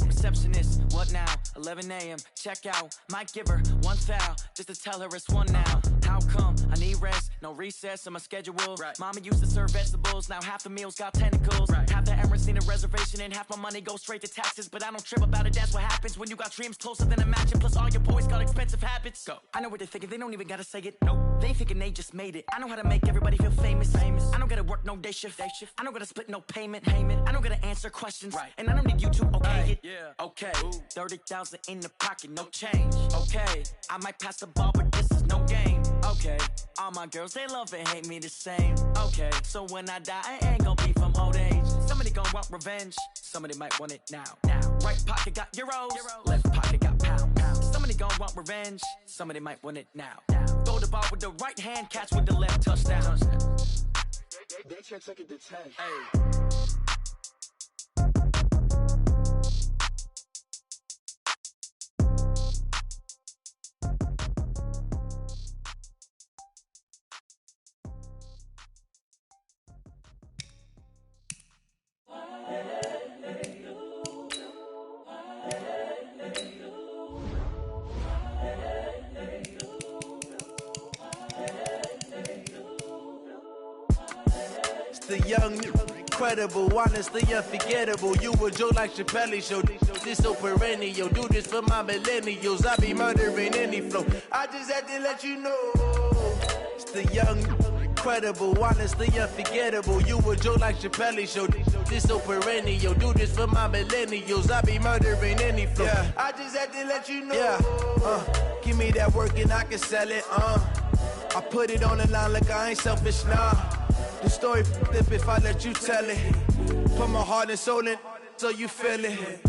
Receptionist, what now? 11 a.m., check out. Might give her one foul, just to tell her it's one now. How come? I need rest, no recess in my schedule. Mama used to serve vegetables, now half the meals got tentacles. Half the Emirates need a reservation and half my money goes straight to taxes. But I don't trip about it, that's what happens when you got dreams closer than a matching. Plus all your boys got expensive habits. Go. I know what they're thinking, they don't even gotta say it. Nope. They thinking they just made it. I know how to make everybody feel famous. I don't gotta work no day shift. I don't gotta split no payment. I don't gotta answer questions. And I don't need you to okay it. Okay, 30,000 in the pocket, no change. Okay, I might pass the ball, but this is no game. Okay, all my girls, they love and hate me the same. Okay, so when I die, I ain't gonna be from old age. Somebody gonna want revenge, somebody might want it now. Right pocket got euros, left pocket got pound. Somebody gonna want revenge, somebody might want it now. Throw the ball with the right hand, catch with the left, touchdown. They check second to 10. Hey. The young, incredible, honestly unforgettable. You a joke like Chappelle show. This so perennial. Do this for my millennials. I be murdering any flow. I just had to let you know. It's the young, incredible, honestly unforgettable. You a joke like Chappelle show. This so perennial. Do this for my millennials. I be murdering any flow. I just had to let you know. Give me that work and I can sell it. I put it on the line like I ain't selfish, nah. The story flip if I let you tell it. Put my heart and soul in so you feel it.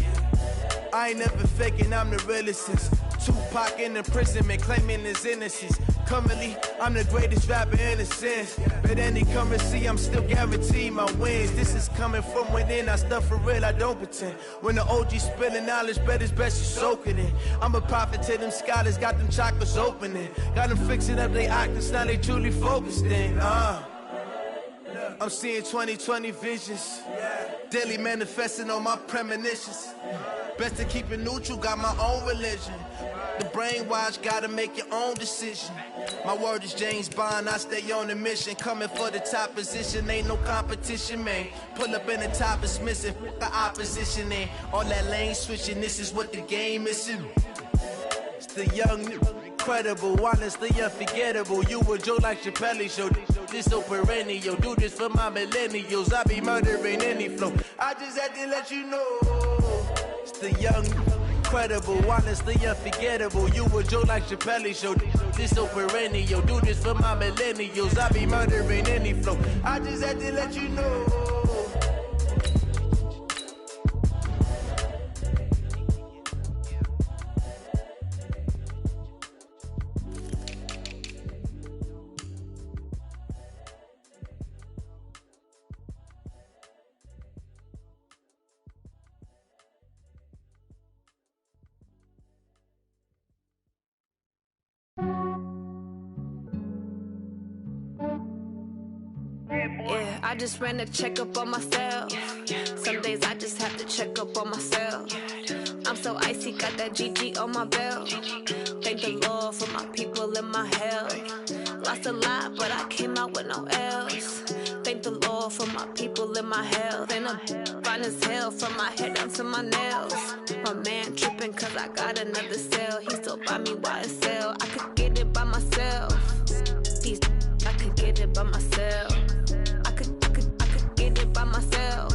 I ain't never faking, I'm the realest since Tupac in imprisonment, claiming his innocence. Currently, I'm the greatest rapper in a sense. But any currency, I'm still guaranteed my wins. This is coming from within, I stuff for real, I don't pretend. When the OG spilling knowledge, bet it's best you soak it in. I'm a prophet to them scholars, got them chakras opening. Got them fixing up their octaves, now they truly focused in. I'm seeing 2020 visions. Daily manifesting on my premonitions. Best to keep it neutral, got my own religion. The brainwash, gotta make your own decision. My word is James Bond, I stay on the mission. Coming for the top position, ain't no competition, man. Pull up in the top, it's missing, the opposition ain't. All that lane switching, this is what the game is. It's the young, incredible, honestly unforgettable. You a joke like Chappelle show. This so perennial, do this for my millennials. I be murdering any flow. I just had to let you know. It's the young, incredible, honestly unforgettable. You a joke like Chappelle show. This so perennial, do this for my millennials. I be murdering any flow. I just had to let you know. Yeah, I just ran a checkup on myself. Some days I just have to check up on myself. I'm so icy, got that GG on my belt. Thank the Lord for my people and my health. Lost a lot, but I came out with no L's. Thank the Lord for my people and my health. And I'm fine as hell from my head down to my nails. My man tripping cause I got another cell. He still buy me YSL. I could get it by myself. These I could get it by myself. I could get it by myself.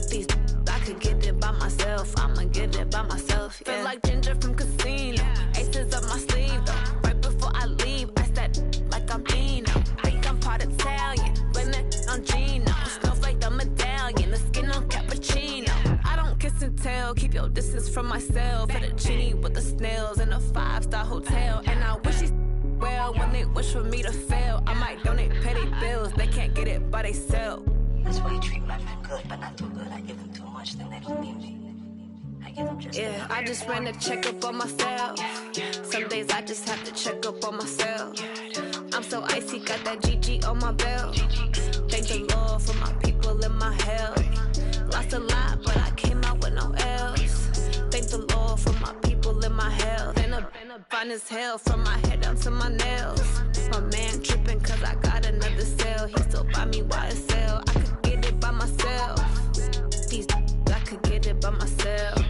These I could get it by myself. I'ma get it by myself. Yeah. Feel like Ginger from Casino. Aces up my sleeve though. Right before I leave, I said like I'm Dino. Think I'm part Italian. Blame it on Gino. Snowflake the medallion. The skin on cappuccino. I don't kiss and tell. Keep your distance from myself. At a genie with the snails in a 5-star hotel. And I wish he's well, when they wish for me to fail, I might donate petty bills. They can't get it, but they sell. That's why you treat my men good, but not too good. I give them too much, then they don't need me. I give them just yeah, I just ran a checkup on myself. Some days I just have to check up on myself. I'm so icy, got that GG on my belt. Thank the Lord for my people and my health. Lost a lot, but I came out with no L's. Thank the Lord for my people and my health. And I'm fine as hell from my head down to my nails. My man tripping cause I got another cell. He still buy me YSL. I could get it by myself. These I could get it by myself.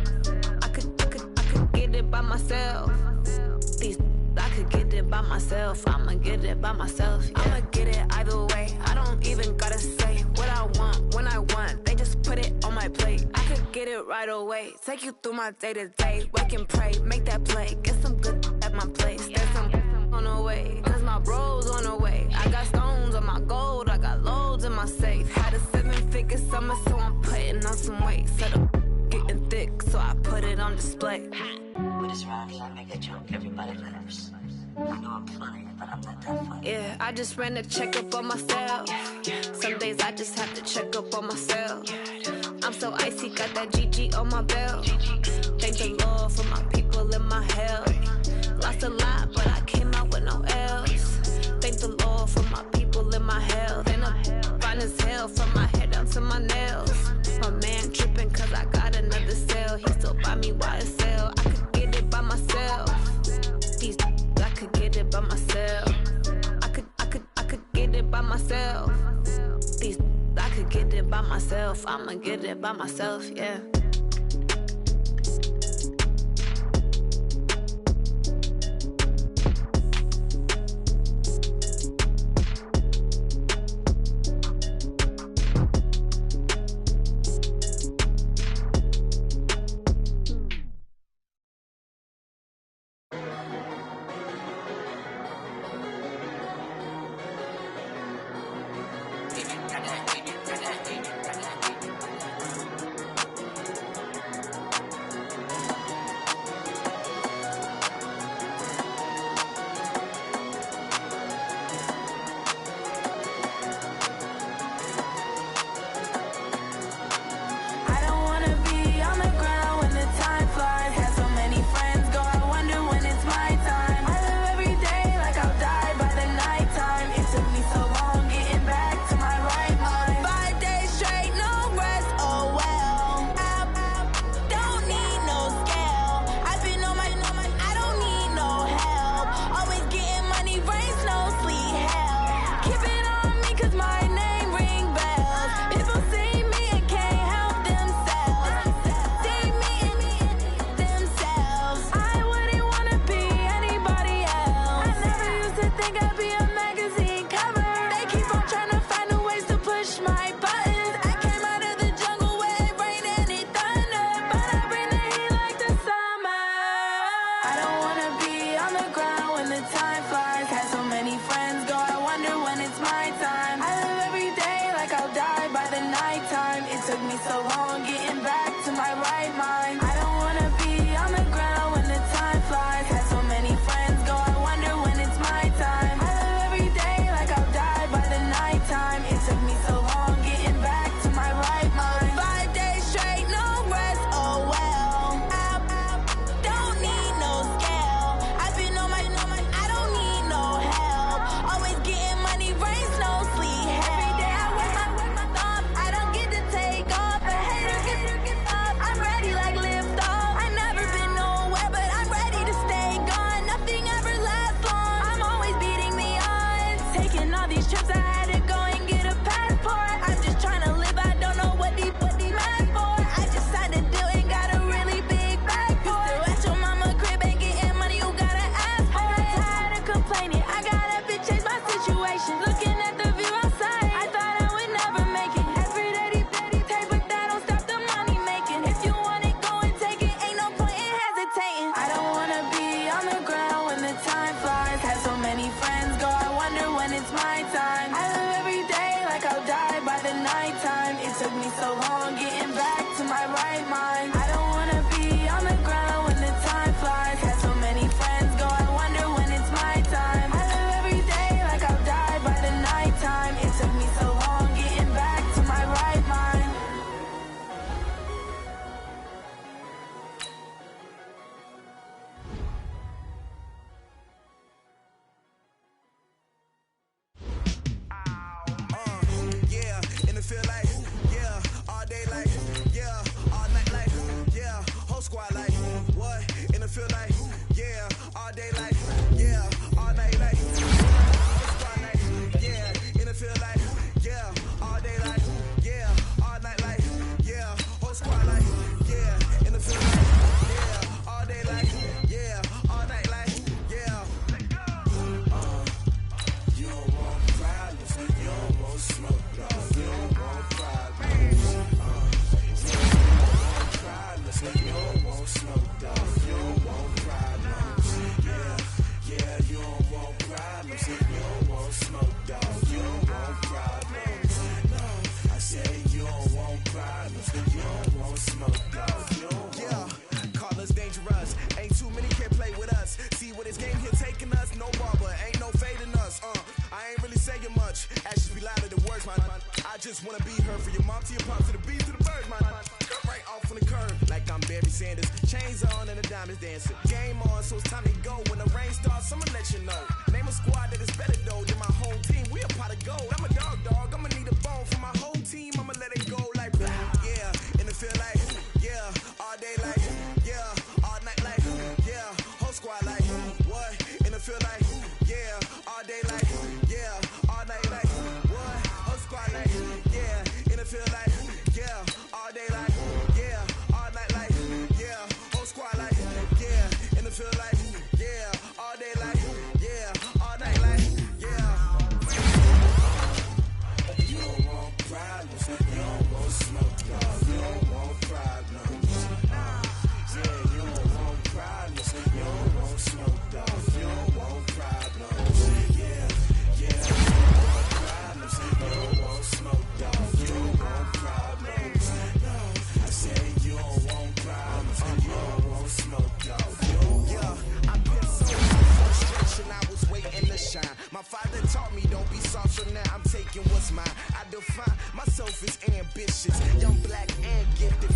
I could get it by myself. These I could get it by myself. I'ma get it by myself. Yeah. I'ma get it either way. I don't even gotta say what I want when I want. They just put it on my plate. I could get it right away. Take you through my day to day. Wake and pray, make that play. Get some good at my place. There's some on the way, cause my bros on the way. I got stones on my gold. I got loads in my safe. Had a 7-figure summer, so I'm putting on some weight. Set up getting thick, so I put it on display. With this round, I make a joke, everybody laughs. I know I'm funny, but I'm not that funny. Yeah, I just ran a checkup on myself. Some days I just have to check up on myself. I'm so icy, got that GG on my belt. Thank the Lord for my people and my health. Lost a lot, but I came out with no L's. Thank the Lord for my people and my health. And I'm fine as hell from my head down to my nails. My man tripping cause I got another cell. He still buy me YSL. I could get it by myself. These I could get it by myself. I could get it by myself. These I could get it by myself. I'ma get it by myself, yeah. Actions be louder than words, man. I just wanna be heard. From your mom to your pop to the beat to the birds, man. Cut right off on the curb, like I'm Barry Sanders. Chains on and the diamonds dancing. Game on, so it's time to go. When the rain starts, I'ma let you know. Name a squad that is better though than my whole team. We a pot of gold. I'm a dog. I'ma need a bone for my whole team. I'ma let it go like yeah. And it feel like yeah. All day like yeah. All night like yeah. Whole squad like what? And it feel like yeah. All day like yeah. All night like what? Whole squad like yeah. And it feel like yeah. All day like yeah. All night like yeah. Whole squad like yeah. And it feel like yeah. All day like yeah. All night like yeah. You don't want problems. You don't want smoke, dog. You don't want problems. Yeah, you don't want problems. You don't want smoke, dog. You don't want problems. Yeah, you don't want problems. You don't want smoke, dog. You don't want problems. No, I said you don't want problems. You don't want smoke, dog. Yeah, I've been so frustration. I was waiting to shine. My father taught me don't be soft, so now I'm taking what's mine. I define myself as ambitious, young, black, and gifted.